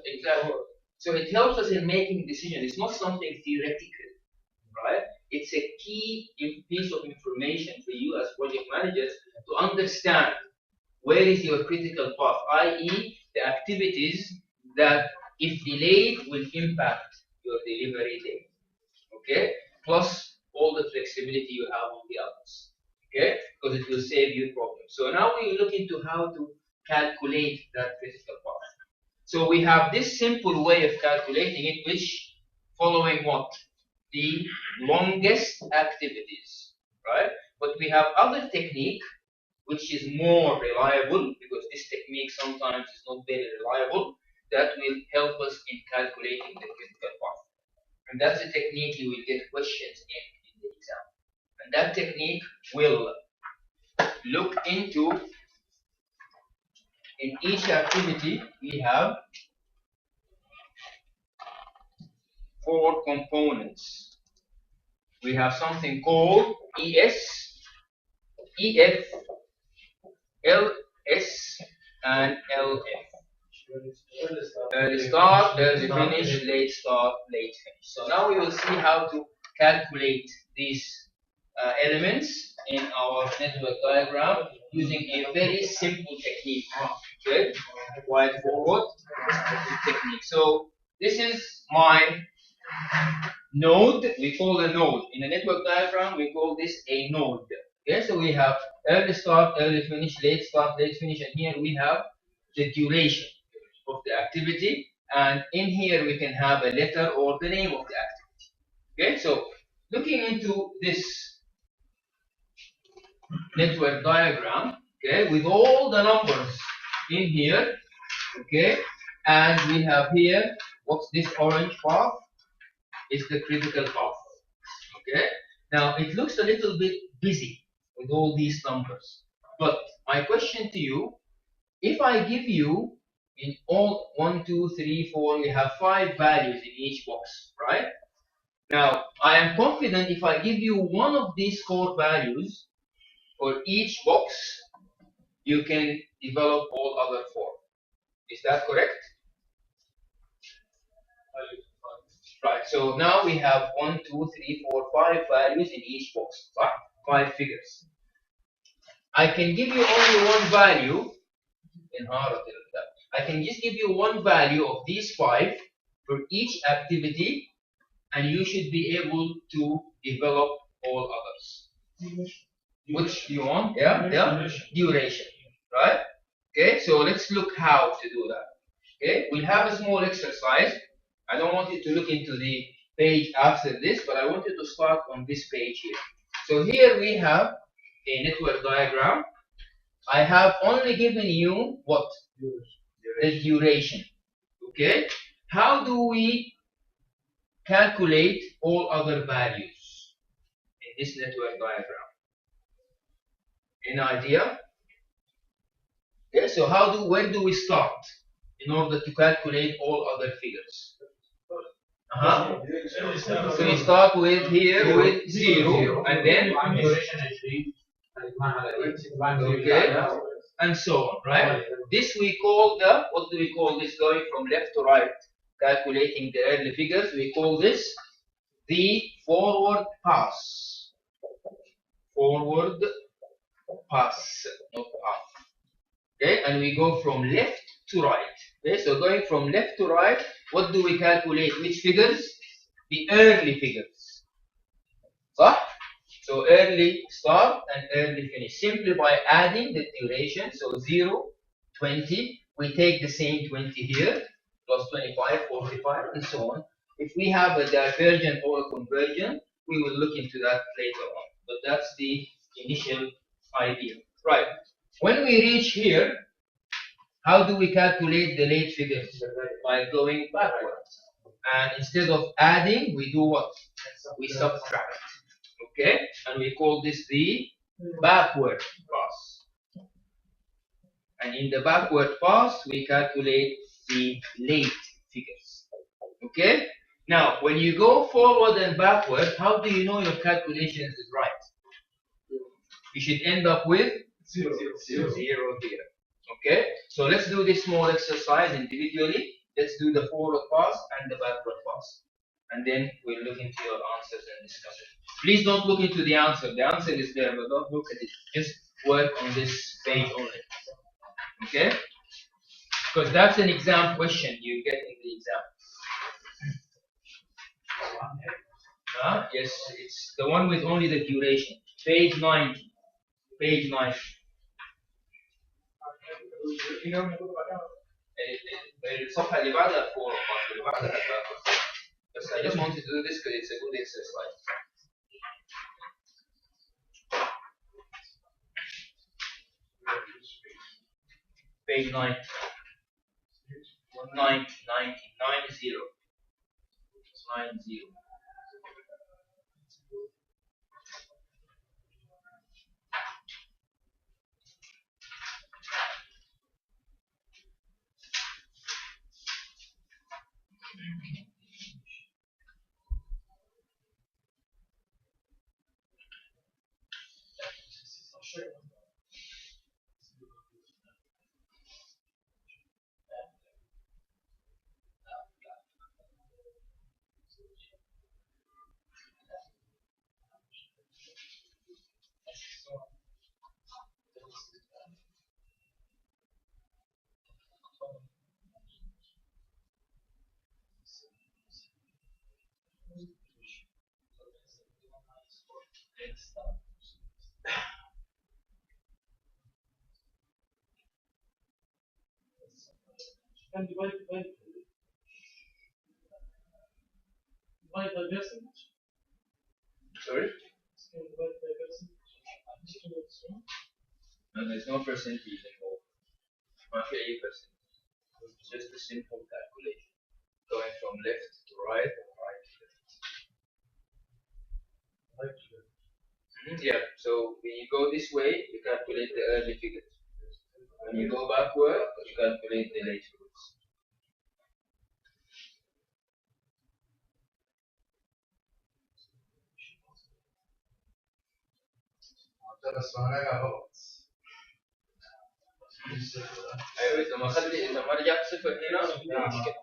Exactly. So it helps us in making decisions. It's not something theoretical, right? It's a key piece of information for you as project managers to understand where is your critical path, i.e. the activities that if delayed will impact your delivery date, okay? Plus all the flexibility you have on the others, okay? Because it will save you problems. So now we look into how to calculate that critical path. So we have this simple way of calculating it, which following what? The longest activities, right? But we have other technique which is more reliable, because this technique sometimes is not very reliable, that will help us in calculating the critical path. And that's a technique you will get questions in the exam. And that technique will look into, in each activity, we have 4 components. We have something called ES, EF, LS, and LF. Early start, early finish, late start, late finish. So now we will see how to calculate these elements in our network diagram using a very simple technique. Okay, wide forward technique. So this is my node. We call a node in a network diagram. We call this a node. Okay, so we have early start, early finish, late start, late finish, and here we have the duration of the activity, and in here we can have a letter or the name of the activity. Okay, so looking into this network diagram, okay, with all the numbers in here, okay, and we have here, what's this orange path? Is the critical path. Okay, now it looks a little bit busy with all these numbers, but my question to you, if I give you in all 1, 2, 3, 4, we have 5 values in each box, right? Now, I am confident if I give you one of these 4 values for each box, you can develop all other 4. Is that correct? Right, so now we have 1, 2, 3, 4, 5 values in each box, right? 5 figures. I can give you only one value in I can just give you one value of these 5 for each activity, and you should be able to develop all others. Which do you want? Yeah, duration, right? Okay, so let's look how to do that. Okay, we'll have a small exercise. I don't want you to look into the page after this, but I want you to start on this page here. So here we have a network diagram. I have only given you what? The duration. Okay? How do we calculate all other values in this network diagram? Any idea? Okay, so where do we start in order to calculate all other figures? So we start with here with 0, and then okay, and so on, right? This we call the, what do we call this, going from left to right, calculating the early figures, we call this the forward pass. Forward pass, not path. Okay, and we go from left to right. Okay, so going from left to right, what do we calculate? Which figures? The early figures. صح? So early start and early finish. Simply by adding the duration, so 0, 20, we take the same 20 here, plus 25, 45, and so on. If we have a divergent or a convergent, we will look into that later on. But that's the initial idea. Right. When we reach here, how do we calculate the late figures? By going backwards. And instead of adding, we do what? We subtract. Okay? And we call this the backward pass. And in the backward pass, we calculate the late figures. Okay? Now, when you go forward and backward, how do you know your calculations is right? You should end up with 0, 0, 0. Okay? So let's do this small exercise individually. Let's do the forward pass and the backward pass. And then we'll look into your answers and discuss it. Please don't look into the answer. The answer is there, but don't look at it. Just work on this page only. Okay? Because that's an exam question you get in the exam. Yes, it's the one with only the duration. Page 90. Page 90. الصفحة اللي بعدها الفور اللي بعدها بس I just wanted to do this because it's a good exercise. Page 9. 90. 90. 90. can divide by percentage. Sorry? Can divide by percentage. No, there's no percentage involved. Not a percent. It's just a simple calculation. Going from left to right or right to left. Yeah, so when you go this way, you calculate the early figures. When you go backward, you calculate the late figures. ايوه اذا ما رجعت صفر هنا في مشكله.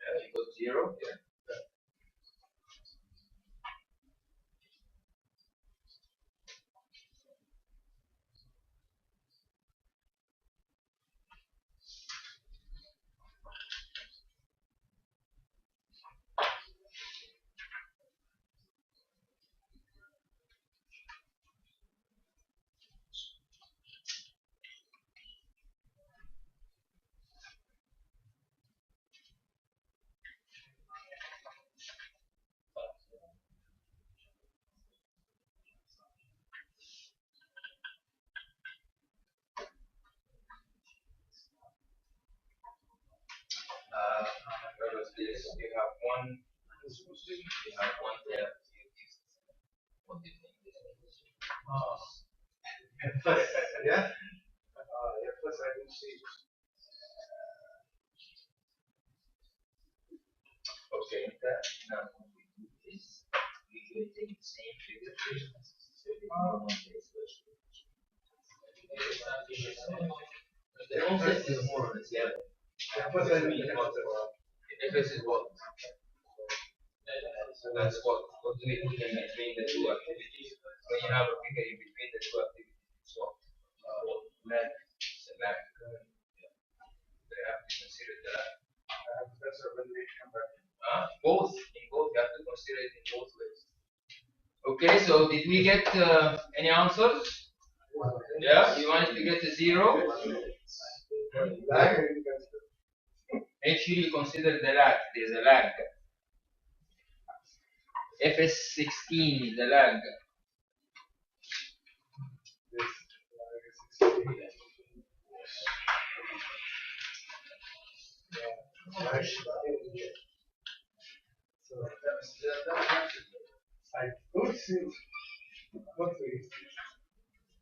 Yeah, you got 0. Yeah. What was this? You have one there. What do you think this is? Yeah? Plus I can see. Okay, now when we do this, we will take the same figure. The concept is more or less, yeah. Plus I mean, If this is what? That's what we put in between the two activities. When you have a figure in between the two activities, so lag, it's a lag. They have to consider the lag. that's when we come back. Both, in both, you have to consider it in both ways. Okay, so did we get any answers? Yeah, you wanted to get a 0? Make sure you consider the lag. There's a lag. FS16 is the lag. I don't see what we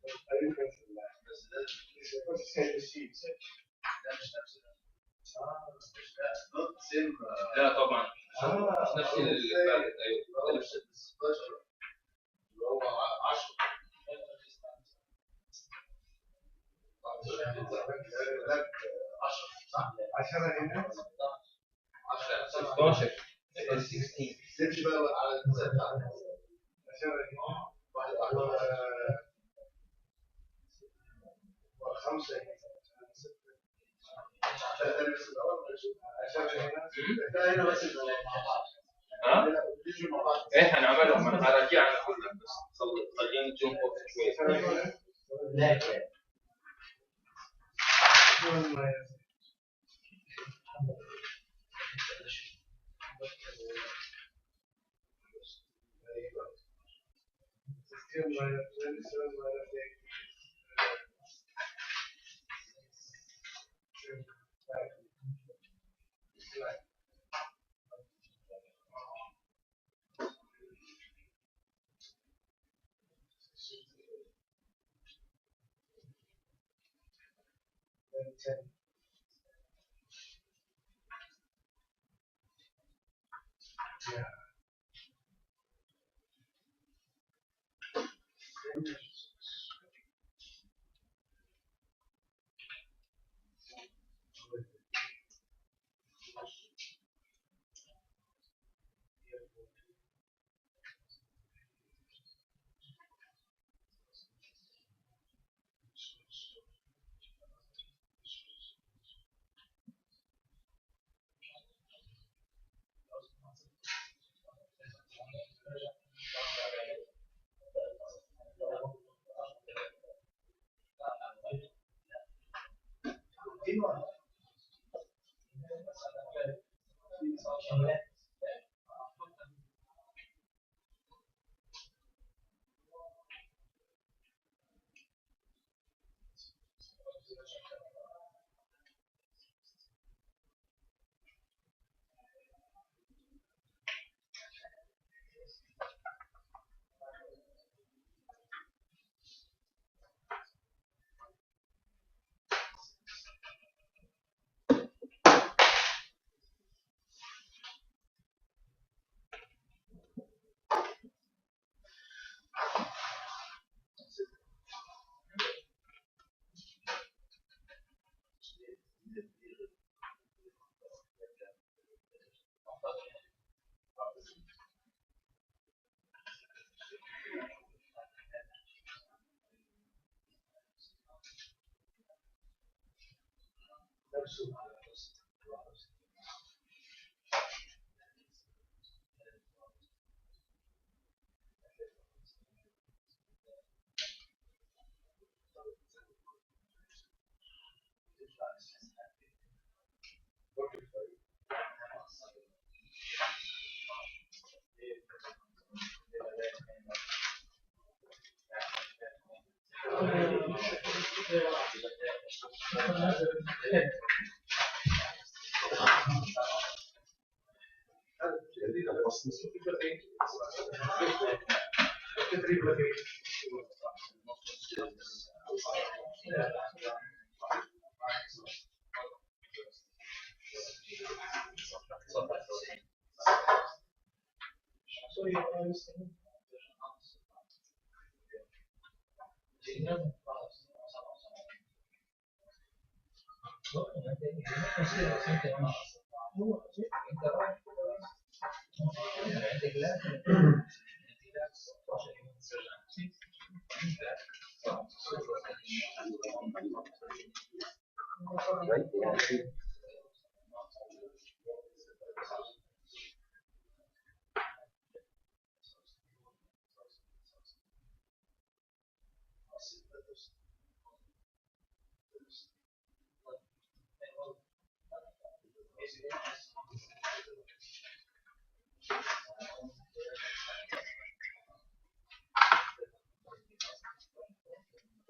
I didn't consider that. What's the same sheet? لا طبعا نفس الفارق ايوه عشان هنا 16 16 تمشي بقى على المسافة بتاعتها عشان خمسة عشان هنا بس ها؟ ايه هنعملهم هنرجعنا كلهم بس خلينا نجوم فوق شوي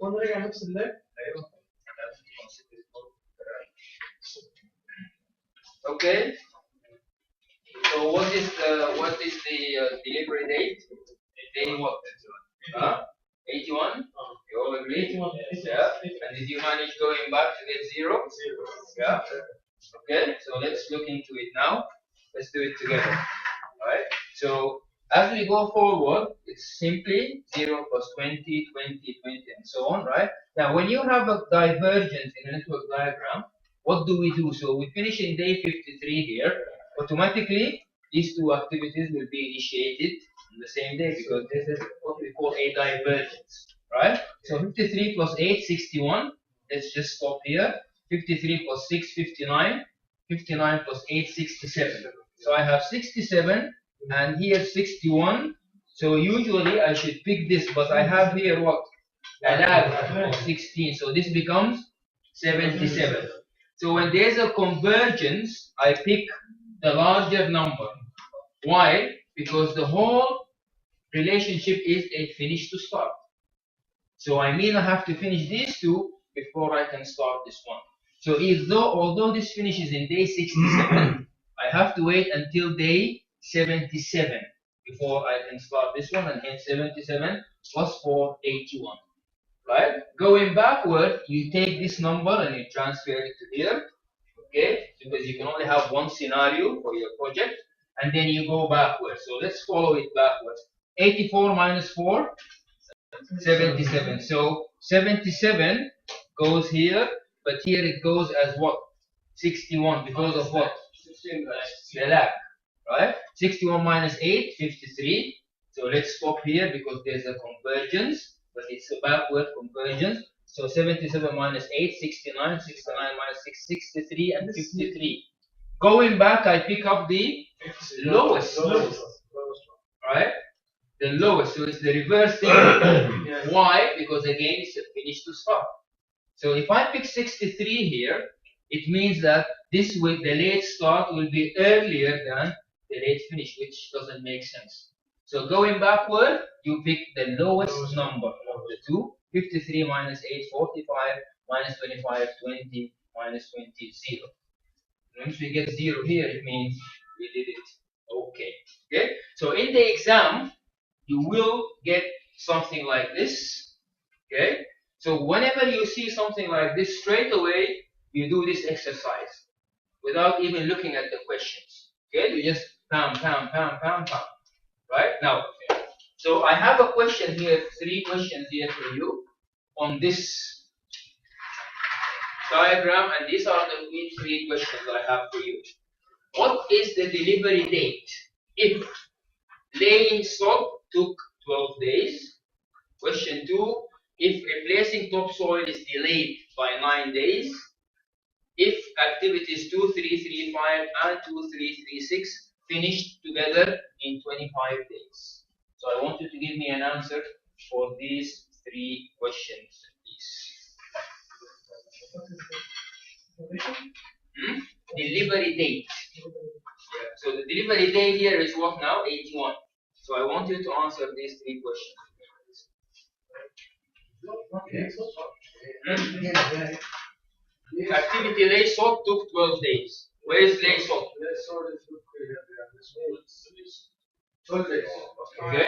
ونرجع نفس اللاب. Okay. So what is the delivery date? Day what? 81. You all agree? 81. Yeah. And did you manage going back to get 0? Yeah. Okay. So let's look into it now. Let's do it together. All right. So as we go forward, it's simply 0 plus 20, 20, 20, and so on, right? Now, when you have a divergence in a network diagram, what do we do? So we finish in day 53 here. Automatically, these two activities will be initiated on the same day because this is what we call a divergence, right? So 53 plus 8, 61. Let's just stop here. 53 plus 6, 59. 59 plus 8, 67. So I have 67 and here 61. So usually I should pick this, but I have here what? A lag of 16. So this becomes 77. So when there's a convergence, I pick the larger number. Why? Because the whole relationship is a finish to start. So I mean I have to finish these two before I can start this one. So although this finishes in day 67, I have to wait until day 77 before I can start this one, and hence 77 plus 4, 81. Right? Going backward, you take this number and you transfer it to here. Okay? Because you can only have one scenario for your project, and then you go backwards. So let's follow it backwards. 84 minus 4, 77. So 77 goes here, but here it goes as what? 61 because of what? The lag, right? 61 minus 8, 53. So let's stop here because there's a convergence, but it's a backward convergence. So 77 minus 8, 69, 69 minus 6, 63, and 53. Going back, I pick up the lowest, right? The lowest, so it's the reverse thing. Why? Because again, it's a finish to start. So if I pick 63 here, it means that this will, the late start will be earlier than the late finish, which doesn't make sense. So going backward, you pick the lowest number of the two. 53 minus 8, 45, minus 25, 20, minus 20, 0. Once we get 0 here, it means we did it okay. Okay? So in the exam, you will get something like this. Okay? So whenever you see something like this, straight away, you do this exercise without even looking at the questions. Okay? You just pound, pound, pound, pound, pound. Right? Now, so I have a question here, 3 questions here for you on this diagram, and these are the 3 questions I have for you. What is the delivery date if laying sod took 12 days? Question 2, if replacing topsoil is delayed by 9 days, if activities 2, 3, 3, 5 and 2, 3, 3, 6 finished together in 25 days. So I want you to give me an answer for these 3 questions, please. Delivery date. So the delivery date here is what now? 81. So I want you to answer these 3 questions. Activity lay sod took 12 days. Where is lay sod? Okay. Okay.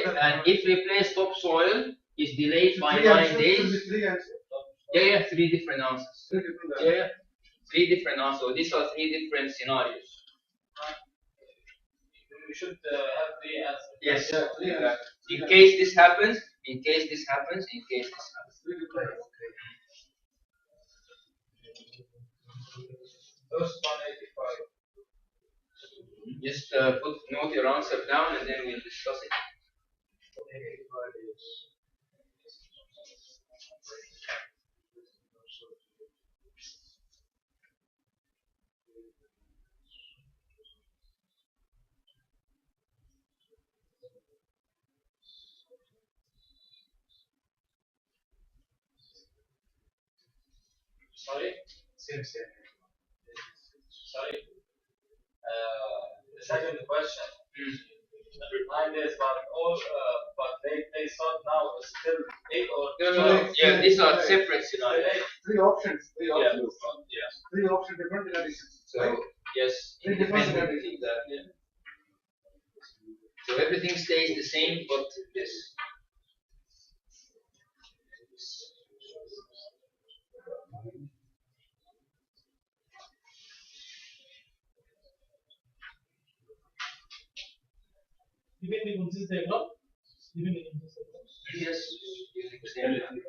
And if replace topsoil is delayed by 9 days. Yeah, 3 different answers. Yeah, 3 different answers. These are 3 different scenarios. We should have the answer. Yes. Yeah. In case this happens, in case this happens, in case this happens. First 185. Just note your answer down and then we'll discuss it. 185 is. Sorry? Same. Sorry. The second question. 9 days, but they thought now it's still 8 or No. Yeah, these are separate scenarios. 3 options. 3 Yeah. options. 3 options different conditions. So yes, independently. Yeah. So everything stays the same, but this. Even the consist diagram. Even the consist diagram. Yes, using the same method.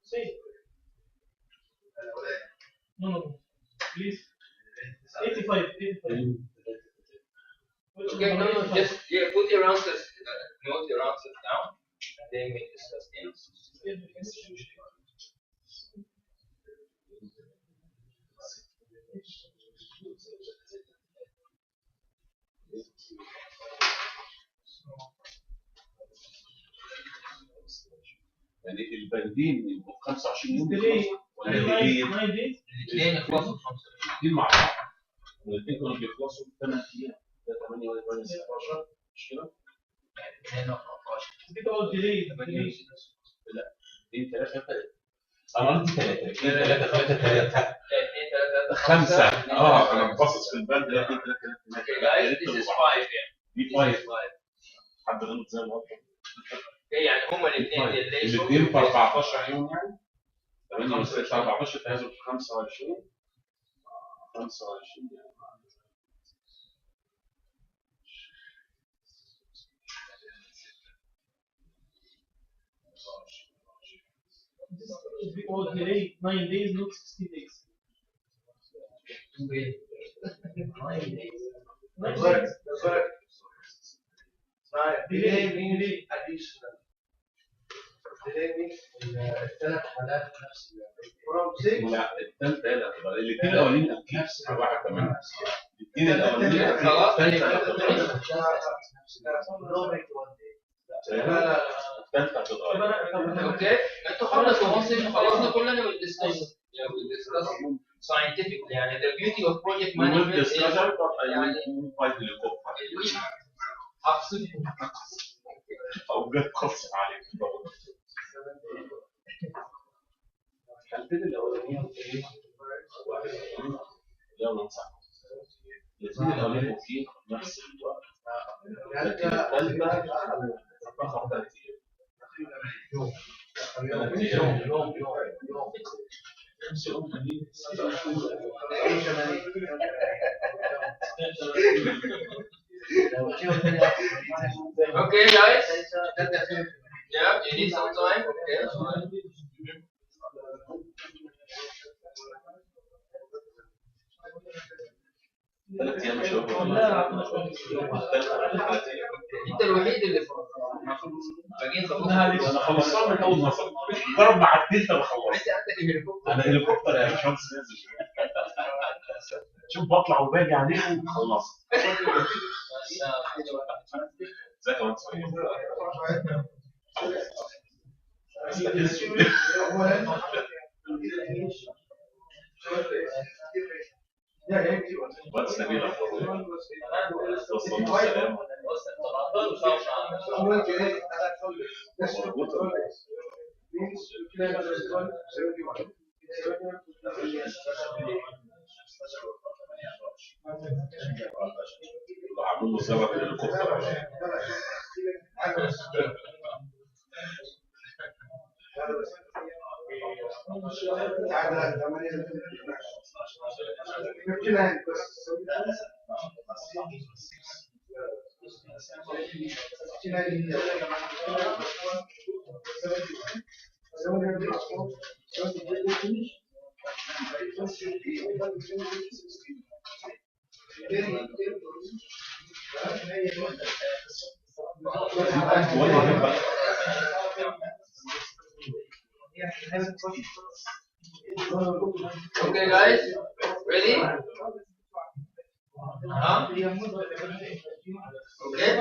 Say. No. Please. 85. Okay, no, just put your answers, note your answers down, and then we discuss the answers. يعني الباردين يبقوا 25 يوم Delay. ولا الاثنين 9 days. الاثنين يخلصوا في 5 الاثنين مع بعض والاثنين كانوا بيخلصوا في 8 ايام 8 ولا 16 مش كده؟ Speak about delay. لا 2 3 انا قلت 3 2 3 3 3 5 انا باصص في البند ده 2 3 دي 5 حد غلط زي ما قلت يعني هما الاثنين في 14 يوم يعني 8 و6 14 تهازل في 25 يعني Speak about delay 9 days, not 60 days. 9 days. delay means additional. delay means الثلاث حالات نفس from 6 لا الثالثه لا هتبقى الاثنين الاولين نفس واحد كمان الاثنين الاولين خلاص الثالثه لا الثالثه هتبقى اوكي انتوا خلصنا كلنا بالدسكشن scientific يعني the beauty of project management is يعني أقصد او جت قص عليك الحالتين الاولانيين يلا نصح الاثنين الاولين في نفس الوقت يعني الثالثه هتاخد 3 ايام okay guys yeah you need some time okay ثلاث ايام مش هيبقوا انت الوحيد اللي باقيين خلصنا انا خلصتها من اول نظر مجرد ما عديت انا خلصت انا هليكوبتر يا باشمهندس نازل شوف بطلع وباجي عليهم خلصت ازيك يا مهندس بس نبيل عملوا له سبب الهليكوبتر Okay guys, ready? Okay.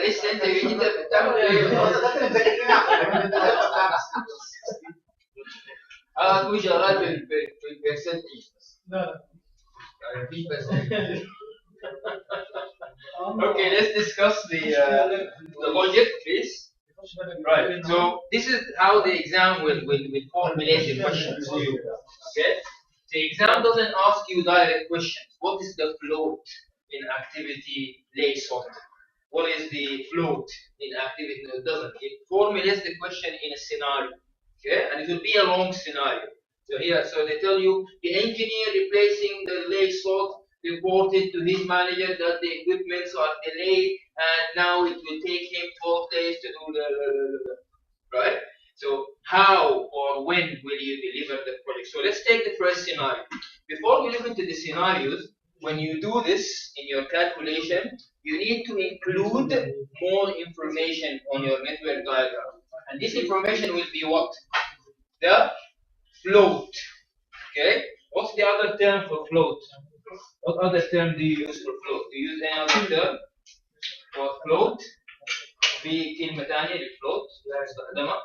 لسه انت جديد بتعمل ايه؟ في جرات بالبرسنتج لا مفيش percentage. Okay, let's discuss the logic, please. Right. So this is how the exam will formulate the questions to you. Okay. The exam doesn't ask you direct questions. What is the float in activity lay sorted? What is the float in activity? No, it doesn't. It formulates the question in a scenario. Okay, and it will be a long scenario. So here, so they tell you the engineer replacing the lay sort reported to his manager that the equipments are delayed and now it will take him 12 days to do the right? So how or when will you deliver the project? So let's take the first scenario. Before we look into the scenarios, when you do this in your calculation, you need to include more information on your network diagram. And this information will be what? The float. Okay? What's the other term for float? What other term do you use for float? Do you use any other term for float? في كلمة ثانية للفلوت لا استخدمها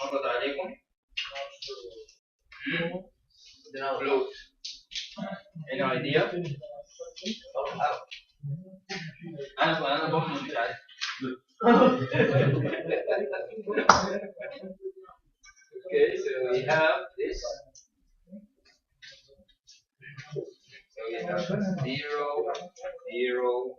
مرت عليكم. float. Any idea? أنا برضه مش عارف. Okay, so we have this. So we have 0, 0, 0.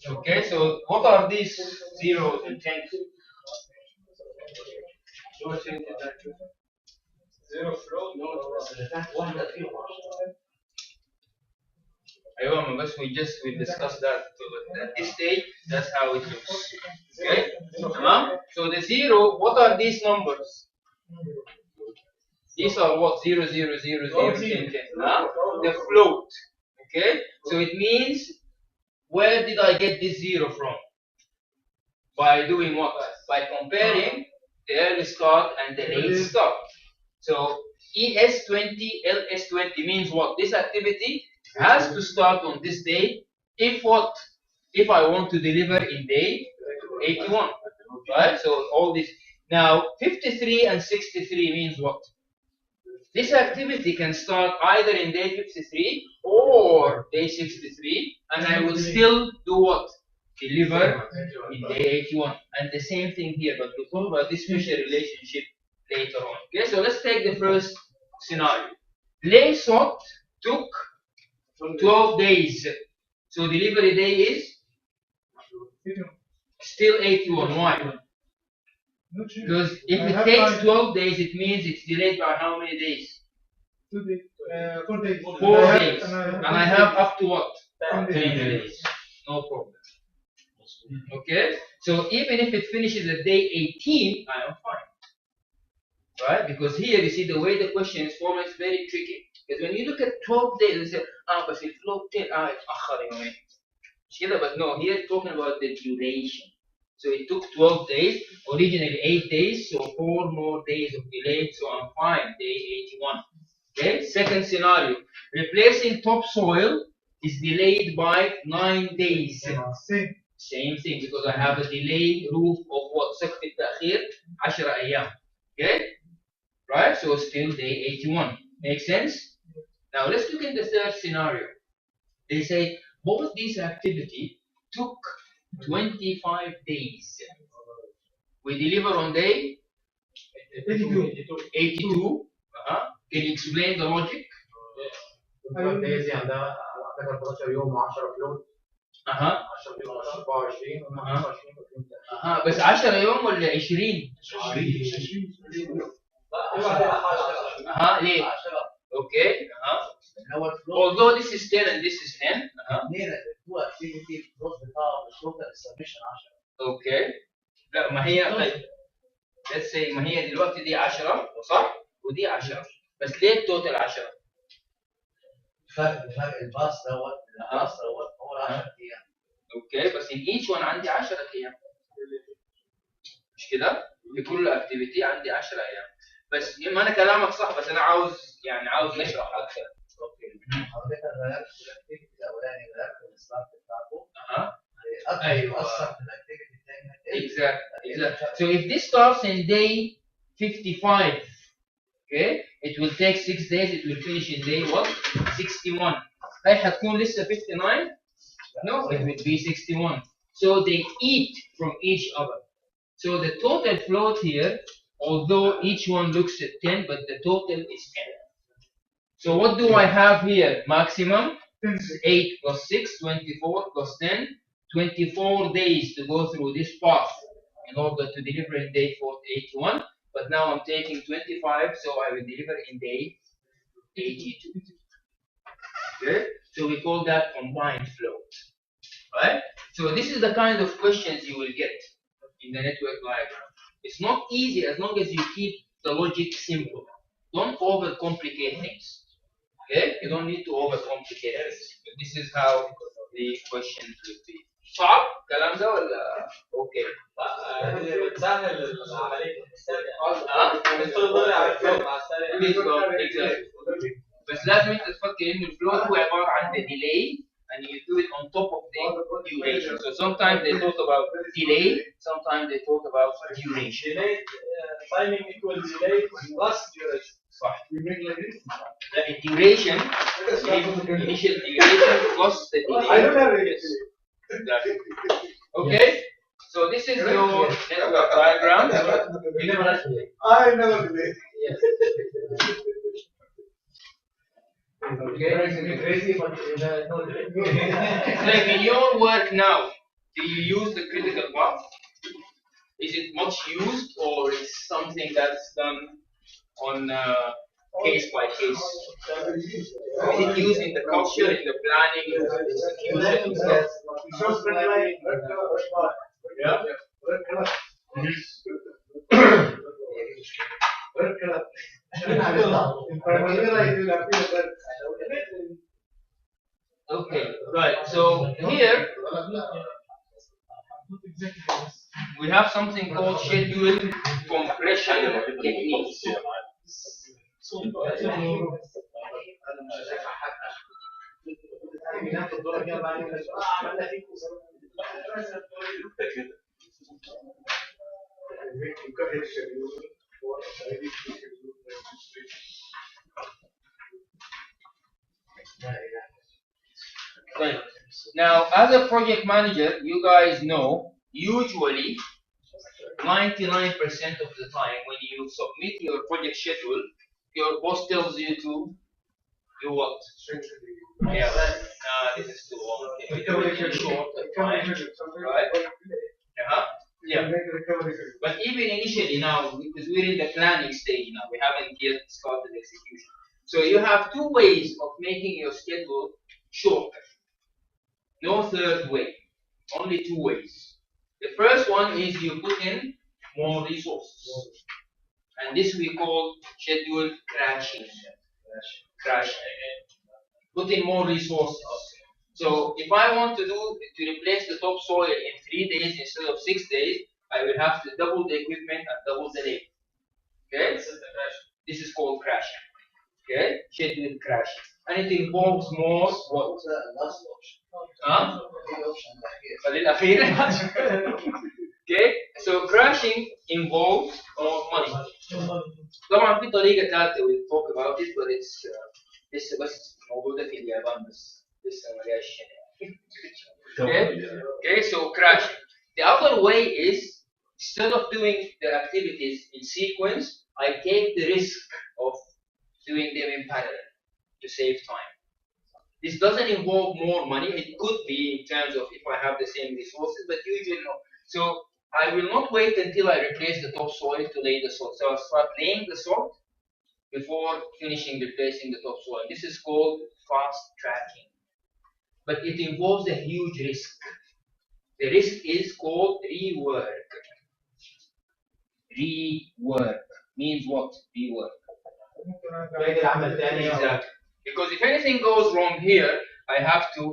Okay, so what are these zeros and tens? Zero flow. أيوة بس we discussed that. So at this stage, that's how it looks. Okay, so the zero. What are these numbers? These are what? 0, 0, 0, 0, 10, 10. The float. Okay, so it means where did I get this zero from? By doing what? By comparing the early start and the late start. So ES20, LS20 means what? This activity has to start on this day if what? If I want to deliver in day 81. Right? So all this. Now 53 and 63 means what? This activity can start either in day 53 or day 63, and I will still do what? Deliver in day 81. And the same thing here, but we'll talk about this special relationship later on. Okay, so let's take the first scenario. Laysot took 12 days. So delivery day is still 81. Why? Because if it takes 12 days, it means it's delayed by how many days? 4 days. 4 days. And I have up to what? 10 days. No problem. Okay? So even if it finishes at day 18, I am fine. Right? Because here you see the way the question is formed is very tricky. Because when you look at 12 days, you say, but if float 10, it's but no, here it's talking about the duration. So it took 12 days, originally 8 days, so 4 more days of delay, so I'm fine, day 81. Okay, second scenario. Replacing topsoil is delayed by 9 days. Same thing, because I have a delayed roof of what? سقف التأخير 10 أيام. Okay? Right? So still day 81. Make sense? Now let's look at the third scenario. They say both these activity took 25 days. We deliver on day 82. Can you explain the logic? 25 days يعني ده 13 يوم و10 فلوت 10 يوم 24 بس 10 يوم ولا 20؟ 20 ليه؟ اوكي although this is 10 and this is 10 اوكي لا ما هي طيب let's say ما هي دلوقتي دي 10 صح؟ ودي 10 بس ليه التوتال 10؟ فرق الباص دوت هو 10 ايام. اوكي بس in each one عندي 10 ايام مش كده؟ في كل اكتيفيتي عندي 10 ايام بس ما انا كلامك صح بس انا عاوز نشرح اكثر. اوكي حضرتك غيرت الاكتيفيتي الاولاني غيرت السلايد بتاعته ايوه اثر في الاكتيفيتي الثانيه. Exactly. So if this starts in day 55, okay, it will take 6 days. It will finish in day what? 61. هاي حتكون لسه 59? No, it will be 61. So they eat from each other. So the total float here, although each one looks at 10, but the total is 10. So what do I have here? Maximum 8 plus 6, 24 plus 10, 24 days to go through this path in order to deliver in day 81. But now I'm taking 25, so I will deliver in day 82. Okay? So we call that combined float. Right? So this is the kind of questions you will get in the network diagram. It's not easy as long as you keep the logic simple. Don't overcomplicate things. Okay? You don't need to overcomplicate this. This is how the questions would be. صعب الكلام ده ولا اوكي؟ بتسهل العمليه الحساب يعني بالظبط بس لازم انت تفكر ان الفلو هو عباره عن the delay and you do it on top of the duration. So sometimes they talk about delay, sometimes they talk about duration. delay timing equals delay plus duration. صح. The duration, initial duration plus the delay. I don't have it. Okay? So this is your network diagram. I never did. Yes. Okay. Crazy, but no. Like in your work now, do you use the critical path? Is it much used, or is something that's done on case by case? Is it used in the culture, in the planning, in the execution? Yeah. Okay, right. So here we have something called scheduled compression techniques. Right. Now, as a project manager, you guys know, usually 99% of the time when you submit your project schedule, your boss tells you to do what? Yeah, this is too long. Okay, do it in short time, right? Yeah. But even initially now, because we're in the planning stage now, we haven't yet started execution. So you have two ways of making your schedule shorter. No third way, only two ways. The first one is you put in more resources. And this we call schedule crashing. Put in more resources. So if I want to replace the topsoil in 3 days instead of 6 days, I will have to double the equipment and double the labor. Okay? This is called crashing. Okay? Schedule crashing. And it involves more what? Okay? So crashing involves more money. طبعا في طريقة ثالثة we'll talk about it, but it's لسه بس موجودة في اليابان بس لسه ما جاش هنا. Okay, so crashing. The other way is instead of doing the activities in sequence, I take the risk of doing them in parallel to save time. This doesn't involve more money. It could be in terms of if I have the same resources, but usually no. So I will not wait until I replace the topsoil to lay the salt. So I'll start laying the salt before finishing replacing the topsoil. This is called fast tracking. But it involves a huge risk. The risk is called rework. Rework means what? Rework. Exactly. Because if anything goes wrong here, I have to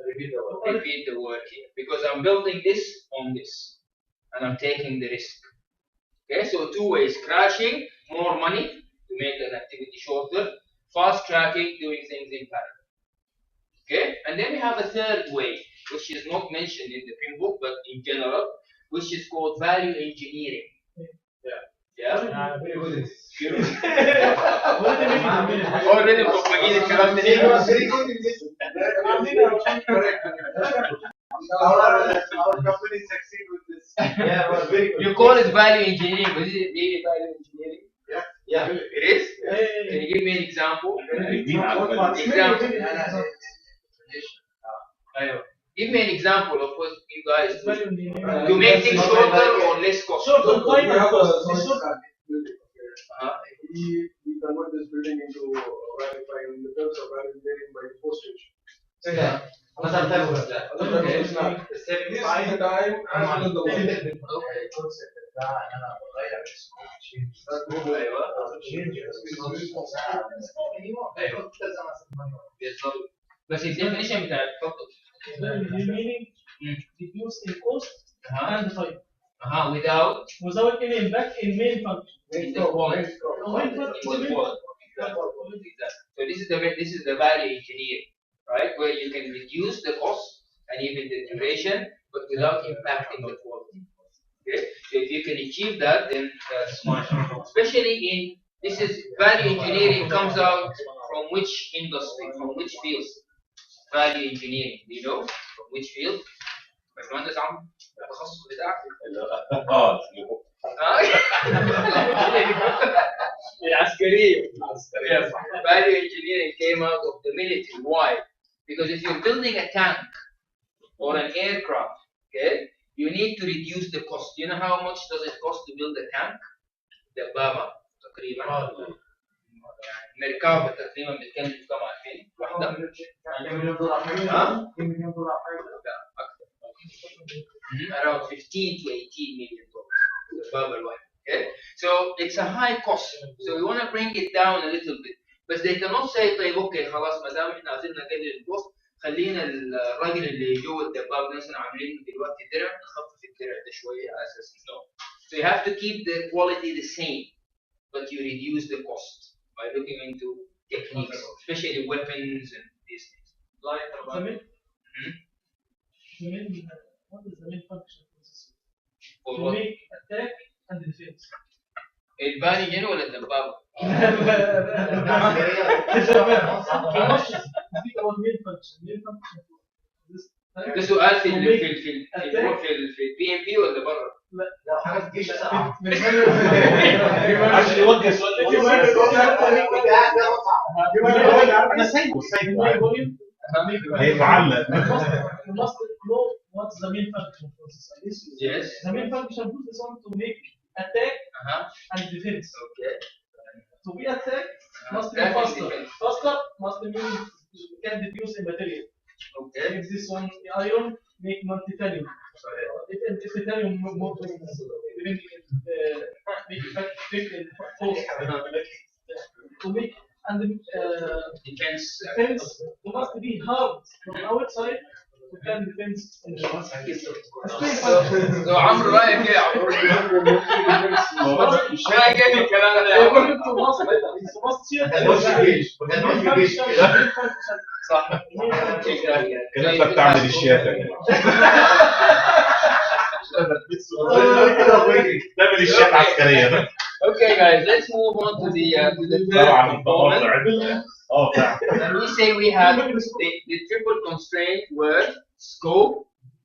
repeat the work here. Because I'm building this on this. And I'm taking the risk. Okay, so two ways. Crashing, more money to make an activity shorter. Fast tracking, doing things in parallel. Okay, and then we have a third way, which is not mentioned in the PIM book, but in general, which is called value engineering. Yeah? Already Our company succeed with this. Yeah, well, very good. You call it value engineering, but is it really value engineering? Yeah. It is? Can you give me an example? Give me an example of what you guys do to make things shorter or less cost. We convert this building into Wi-Fi in the terms of value engineering by postage. Yeah. This is the time as well as the work. بس الديفينيشن بتاع الخطة Meaning reduce in cost and time Without any impact in main function. the quality. Main function So this is the value engineering, right? Where you can reduce the cost and even the duration, but without impacting the quality. Okay, so if you can achieve that, then that's fine. Especially in this is value engineering comes out from which industry, from which fields? Value engineering, do you know from which field? باشمهندس عمرو التخصص بتاعك العسكرية. Yes. Value engineering came out of the military. Why? Because if you're building a tank or an aircraft, okay, you need to reduce the cost. You know how much does it cost to build a tank? دبابة تقريبا مركبة تقريبا بتكلف كم عارفين؟ واحدة؟ $2 مليون. لا أكثر. Around 15 to 18 million dollars. دبابة الواحدة. Okay, so it's a high cost. So we want to bring it down a little bit. But they cannot say طيب اوكي خلاص ما دام احنا عايزين نقلل الكوست خلينا الراجل اللي جوه الدبابة مثلا عاملين دلوقتي درع نخفف الدرع ده شوية على اساس no. So you have to keep the quality the same, but you reduce the cost by looking into techniques, especially weapons and these things. Like What is the main function of the system? For To what? make attack and defense. الباني جن ولا الدبابة؟ We must speak about main function. Main function of this. ده سؤال في البي ام بي ولا بره؟ حاجه في الجيش عشان يوجه السؤال انا سايبه هيتعلق. You must know what's the main function of this. Yes. The main function of this one to make attack and defense. Okay. To be attacked must be Attack and faster. defense. Faster must mean you can reduce a material. Okay. If this one iron, make non-titanium. If titanium more make effective in force. To make and Defense. it must be hard from outside. We can defend in the So عمرو رايك ايه يا عمرو؟ مش رايك ايه الكلام ده يا عمرو؟ صح. الكلام ده بتاع ميليشياتك ده ميليشيات عسكريه ده. Okay, guys, let's move on to the third component. And we say we have the triple constraint word scope,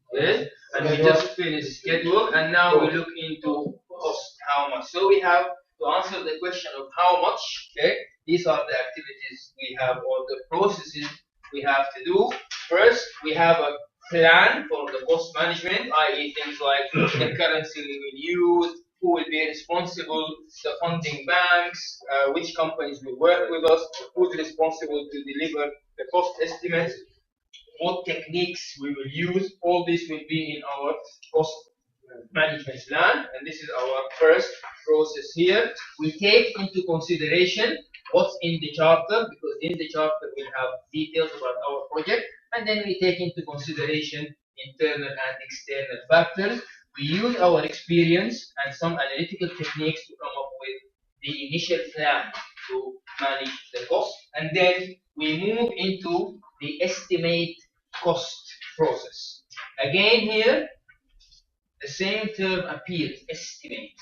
okay? And we just finished schedule, and now we look into cost, how much. So we have to answer the question of how much, okay? These are the activities we have, or the processes we have to do. First, we have a plan for the cost management, i.e. things like the currency we will use, who will be responsible, the funding banks, which companies will work with us, who's responsible to deliver the cost estimates, what techniques we will use. All this will be in our cost management plan, and this is our first process here. We take into consideration what's in the charter, because in the charter we have details about our project, and then we take into consideration internal and external factors. We use our experience and some analytical techniques to come up with the initial plan to manage the cost, and then we move into the estimate cost process. Again here, the same term appears, estimate,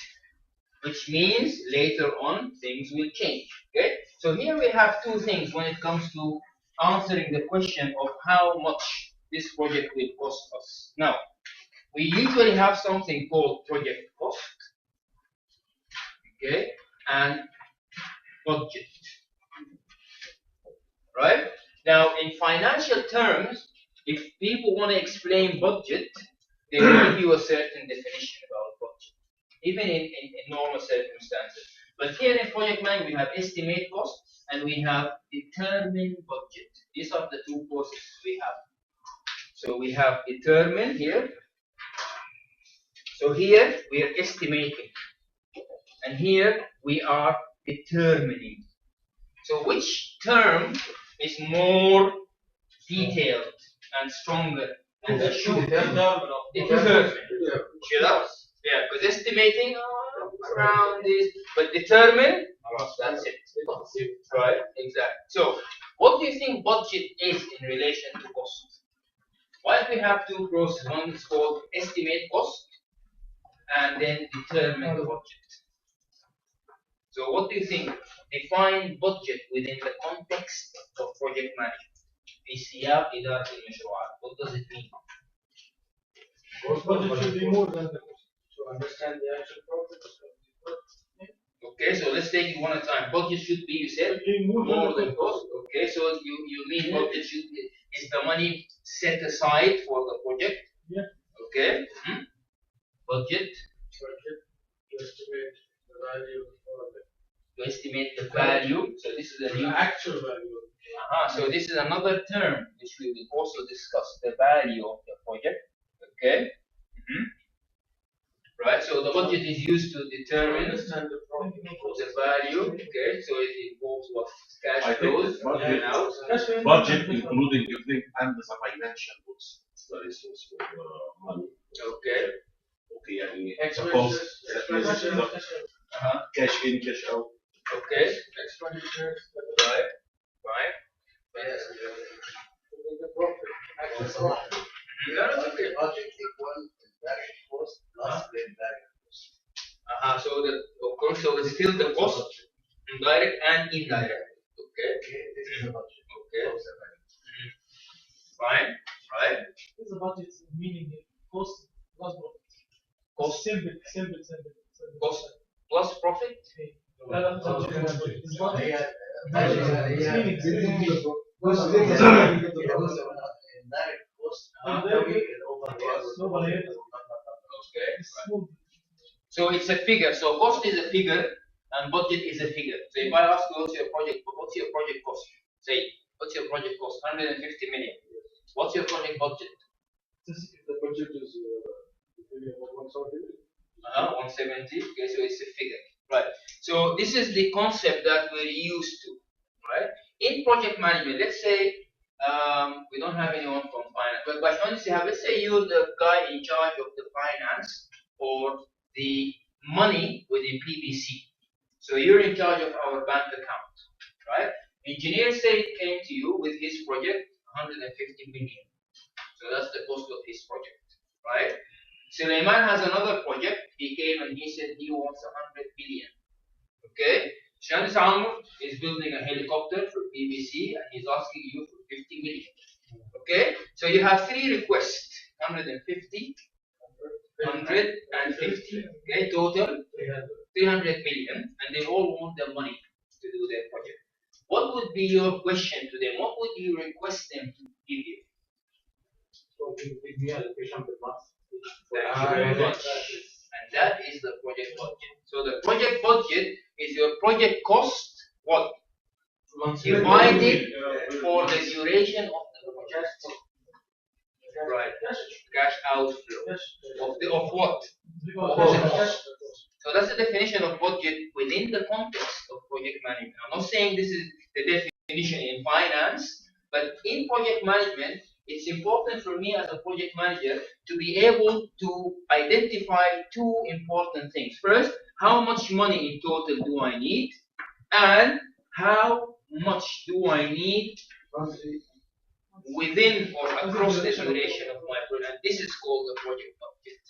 which means later on things will change. Okay, so here we have two things when it comes to answering the question of how much this project will cost us. Now, we usually have something called project cost, okay, and budget, right? Now, in financial terms, if people want to explain budget, they will give you a certain definition about budget, even in normal circumstances. But here in project management, we have estimate cost and we have determine budget. These are the two processes we have. So we have determine here. So here we are estimating, and here we are determining. So which term is more detailed and stronger and assured. determinant. Determinant. Yeah, because estimating around this, but determine, that's it. Right, exactly. So, what do you think budget is in relation to cost? Why do we have two processes? One is called estimate cost, and then determine the budget. So, what do you think? Define budget within the context of project management. في سياق إدارة المشروعات. What does it mean? Budget should be more than the cost. To understand the actual profit. Okay, so let's take it one at a time. Budget should be, you said, more than cost. Okay, so you mean budget should be, is the money set aside for the project? Yeah. Okay. Budget. To estimate the value of the product. To estimate the value. So this is a new Actual value. So this is another term which we will also discuss, the value of the project. Okay. Right. So the budget is used to determine the value. Okay. So it involves what cash flows in and out. Budget including everything and the financial books. The resource for money. Okay. Okay, يعني cost, cash in, cash out. Okay. Expenditures. Right. Right. Yes. The profit. Actual profit. That's okay. Budget equal direct cost plus the indirect cost. So the of course, so it's still the cost, direct and indirect. Okay. Okay, this is the budget. Okay. Fine. Right. This is a budget meaning cost plus profit. Cost. Simple. Cost plus profit. Indirect cost. Okay. So it's a figure. So cost is a figure and budget is a figure. So if I ask you what's your project cost? Say, what's your project cost? 150 million. What's your project budget? The budget is 170. 170. Okay, so it's a figure. Right. So this is the concept that we're used to. Right. In project management, let's say we don't have anyone from finance, but let's say you're the guy in charge of the finance or the money within PBC. So you're in charge of our bank account, right? Engineer said came to you with his project, 150 million. So that's the cost of his project, right? Suleiman has another project. He came and he said he wants 100 billion. Okay? Shams Amr is building a helicopter for BBC and he's asking you for 50 million. Okay? So you have three requests, 150, 150, okay, total 300 million, and they all want the money to do their project. What would be your question to them? What would you request them to give you? Thank you very much. And that is the project budget. So the project budget is your project cost, what? Divided for the duration of the project. Right. Cash outflow. Of what? So that's the definition of budget within the context of project management. I'm not saying this is the definition in finance, but in project management, it's important for me as a project manager to be able to identify two important things. First, how much money in total do I need? And how much do I need within or across the duration of my project? This is called the project budget.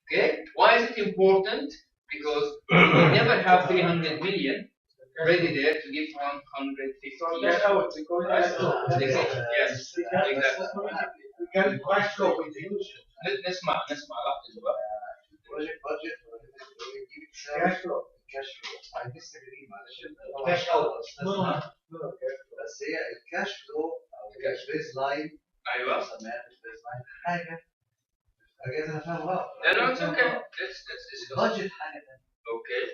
Okay? Why is it important? Because we never have 300 million ready there to give 150. That's how it's going. Yes, exactly. We can cash flow with the user. نسمع Project budget. Cash flow. I disagree, معلش. Cash out. بس هي الكاش فلو او البيز لاين ايوه مسميات البيز لاين حاجه اجاز انا فاهم غلط. لا no it's okay. Let's discuss. budget حاجه ثانيه. Okay.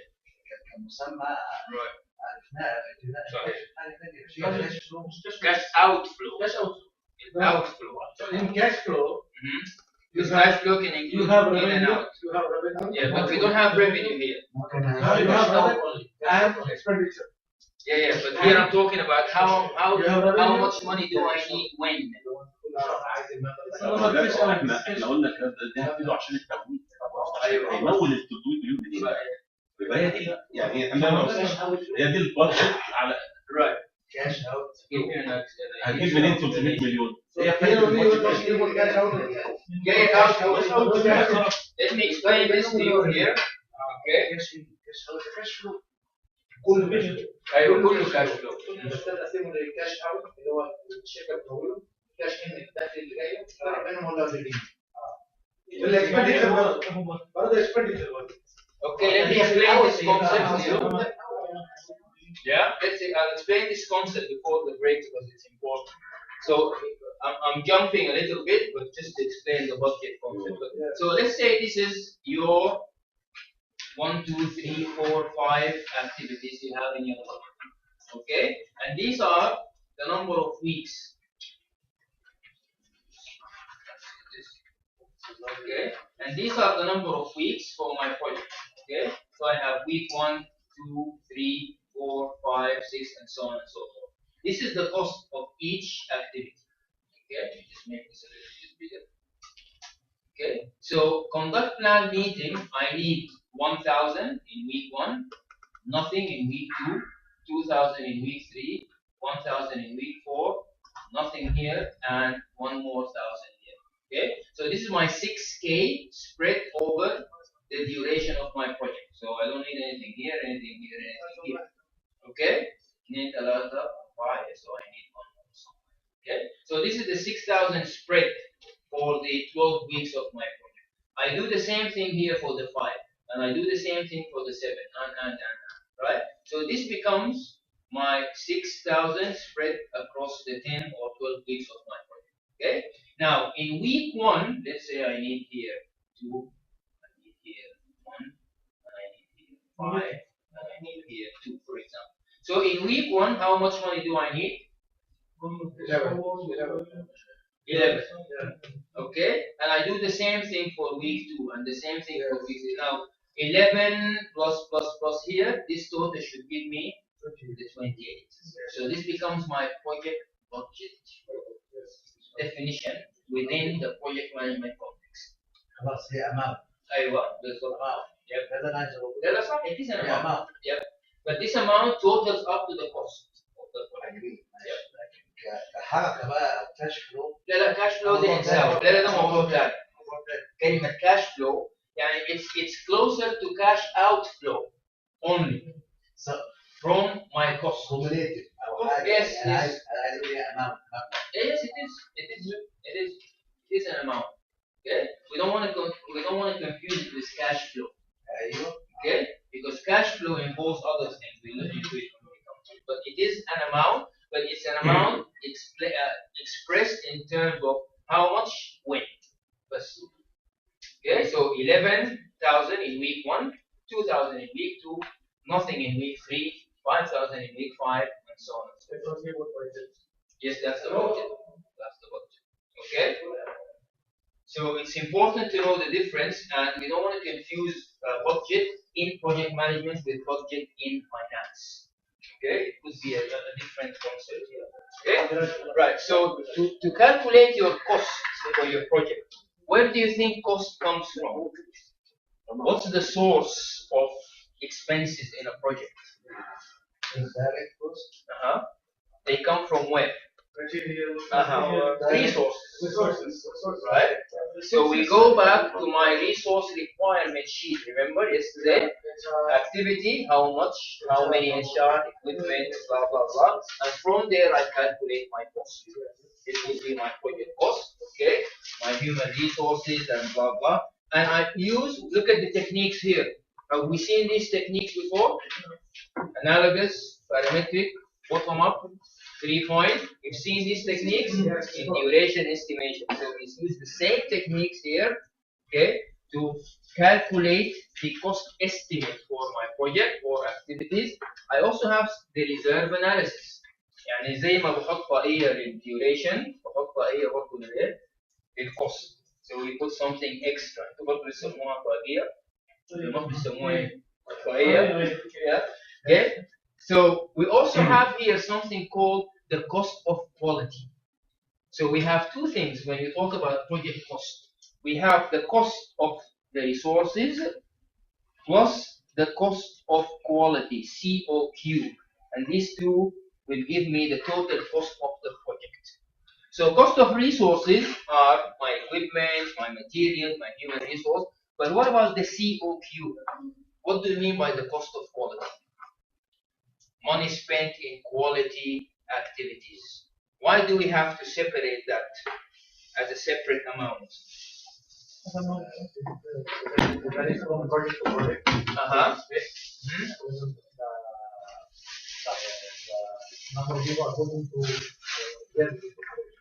كمسمى Right. عرفناها قبل كده. صحيح. حاجه ثانيه مش هي كاش فلو. Cash outflow. Outflow. In cash flow, Because cash flow can include you have in and revenue. out. You have revenue. Yeah, but we don't have revenue here. You have revenue and expenditure. Yeah, but here I'm talking about how much money do I need when? احنا قلنا الكلام ده هتفيده عشان التمويل. هيمول ال 300 مليون جنيه. يبقى هي دي يعني هي دي البادجت على كاش اوت هتجيب منين 300 مليون؟ هي Get it out. Let me explain this to you here. Okay. ايوه كله كاش فلو. تقسمه للكاش اوت اللي هو الشركه بتقوله كاش ان الدخل اللي جاي الفرق بينهم ولا الاثنين؟ برضه اكسبنديتشر برضه. Okay, let me explain this concept to you. Yeah, I'll explain this concept before the break because it's important. So I'm jumping a little bit, but just to explain the budget concept. So let's say this is your 1, 2, 3, 4, 5 activities you have in your budget. Okay, and these are the number of weeks. Okay, and these are the number of weeks for my project. Okay, so I have week 1, 2, 3, 4, 5, 6, and so on and so forth. This is the cost of each activity. Okay, just make this a little bit bigger. Okay, so conduct plan meeting, I need 1,000 in week 1, nothing in week 2, 2,000 in week 3, 1,000 in week 4, nothing here, and one more 1,000 here. Okay, so this is my 6K spread over the duration of my project. So I don't need anything here, anything here, anything here. Okay, need a lot of fire, so I need one more. Okay, so this is the 6,000 spread for the 12 weeks of my project. I do the same thing here for the 5, and I do the same thing for the 7, and right? So this becomes my 6,000 spread across the 10 or 12 weeks of my project. Okay, now in week 1, let's say I need here 2, I need here 1, and I need here 5, and I need here 2, for example. So in week 1, how much money do I need? 11. Okay, and I do the same thing for week 2 and the same thing for week 3. Now 11 plus here, this total should give me the 28. So this becomes my project budget definition within the project management context. خلاص هي amount. ايوه بالظبط. Yep. هذا انا عايز اقوله. لا صح, it is an amount. Yep. But this amount totals up to the cost of the project. كحركه بقى كاش فلو. لا كاش فلو ده انساه. لا ده موضوع ثاني. كلمة cash flow يعني it's closer to cash outflow only. So from my cost. cumulative. Yes, yes. amount. Yes, it is an amount. Okay, we don't want to confuse it with cash flow. Okay, because cash flow involves other things. We look into it when we come to it. But it is an amount, but it's an amount expressed in terms of how much went. Okay, so 11,000 in week 1, 2,000 in week 2, nothing in week 3, 5,000 in week 5, and so on. Yes, that's the budget. That's the budget. Okay. So it's important to know the difference, and we don't want to confuse budget in project management with budget in finance. Okay, it could be a different concept here. Okay, right. So to calculate your cost for your project, where do you think cost comes from? What's the source of expenses in a project? Indirect cost. They come from where? Resources. Right? So we go back to my resource requirement sheet. Remember yesterday? Activity, how much, how many HR, equipment, blah, blah, blah. And from there I calculate my cost. This will be my project cost, okay? My human resources and blah, blah. And I look at the techniques here. Have we seen these techniques before? Analogous, parametric, bottom up, 3-point. You've seen these techniques in duration estimation. So we use the same techniques here, okay, to calculate the cost estimate for my project or activities. I also have the reserve analysis. يعني زي ما بحط طاقية للduration بحط طاقية برضه للcost. So we put something extra. انتوا برضه بيسموها طاقية. ما بيسموها ايه؟ طاقية. Okay. So we also have here something called the cost of quality. So we have two things when you talk about project cost. We have the cost of the resources plus the cost of quality, COQ. And these two will give me the total cost of the project. So cost of resources are my equipment, my materials, my human resource. But what about the COQ? What do you mean by the cost of quality? Money spent in quality activities. Why do we have to separate that as a separate amount?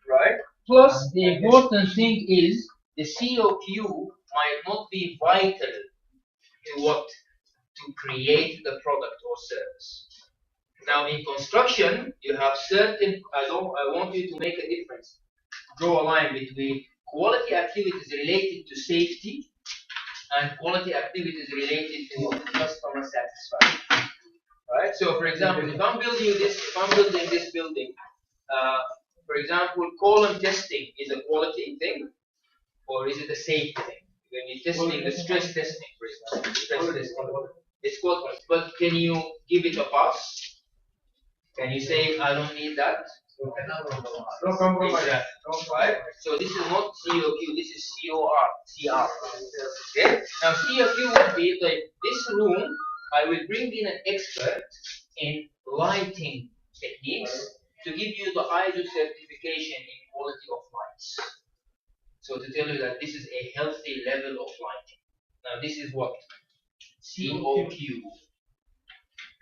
Right? Plus, the important thing is the COQ might not be vital to what? To create the product or service. Now, in construction, you have certain, I want you to make a difference. Draw a line between quality activities related to safety and quality activities related to customer satisfaction. Right? So, for example, if I'm building this building, for example, column testing is a quality thing, or is it a safety thing? When you're testing the stress testing, for example, it's quality. But can you give it a pass? Can you say I don't need that? No compromise. Exactly. Right? So this is not COQ, this is CR. Okay? Now COQ would be like this room, I will bring in an expert in lighting techniques to give you the ISO certification in quality of lights. So to tell you that this is a healthy level of lighting. Now this is what? COQ.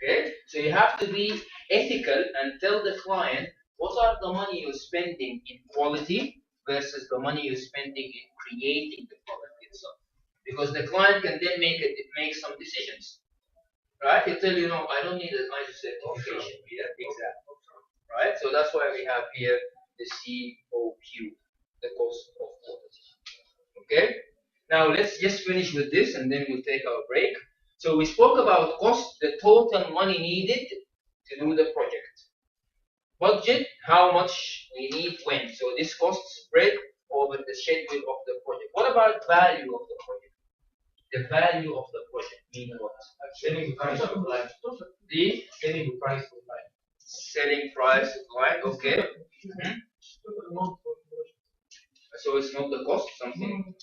Okay? So you have to be ethical and tell the client what are the money you're spending in quality versus the money you're spending in creating the product itself. Because the client can then make some decisions. Right? He'll tell you, no, I don't need an ISO certification here. Exactly. Right? So that's why we have here the COQ, the cost of quality. Okay? Now let's just finish with this and then we'll take our break. So we spoke about cost, the total money needed to do the project. Budget, how much we need when. So this cost spread over the schedule of the project. What about value of the project? The value of the project means what? Selling price of life. The Selling price of life. selling price, right? Okay. So it's not the cost, something.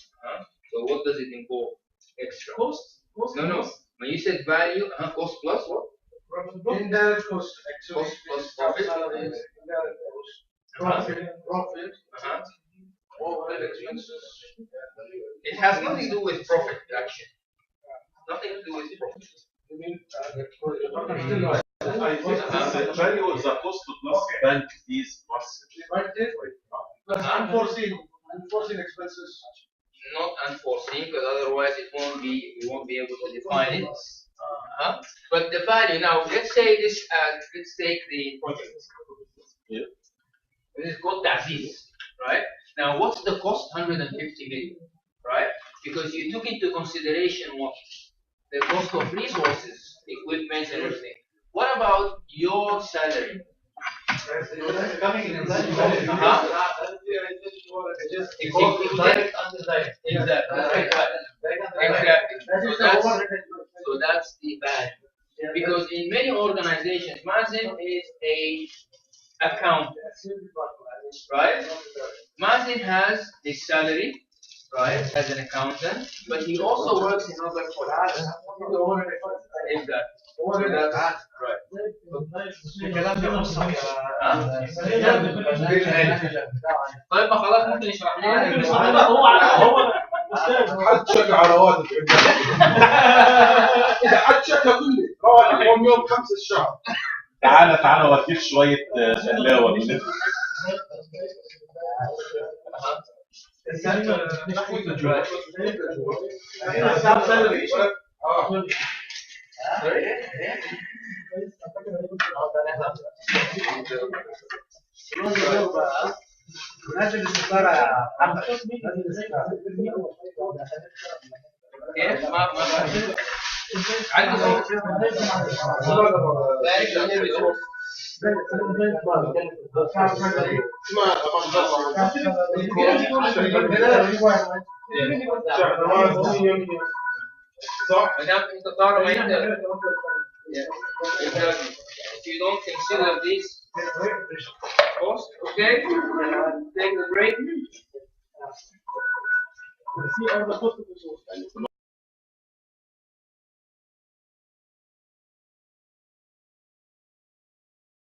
So what does it involve? Extra. Cost. No. When you said value, cost plus what? Indirect cost, actually. Cost plus profit. Salaries, indirect cost. Profit. Overhead expenses. It has nothing to do with profit, actually. Nothing to do with profit. You mean, I think the value of the cost plus bank fees plus. plus unforeseen expenses. Not unforeseen, because otherwise we won't be able to define it. But the value now, let's say this. Let's take the project. Yeah. This is called Taziz, right? Now, what's the cost? 150 million, right? Because you took into consideration what? The cost of resources, equipment, and everything. What about your salary? Exactly. So that's the value. Because in many organizations, Mazin is a accountant, right? Mazin has his salary, right, as an accountant, but he also works in other projects. Exactly. So that's right. طيب ما خلاص ممكن يشرح لنا هو حد شكى على رواتب اذا حد شكى قول لي رواتب يوم 5 الشهر. تعالى اوريك شويه شقلاوه من لازم الاستثمار يا محمد كيف ما عندي صوت انت تعرف انت if you don't consider this cost, okay, take the break. See all the cost of the source.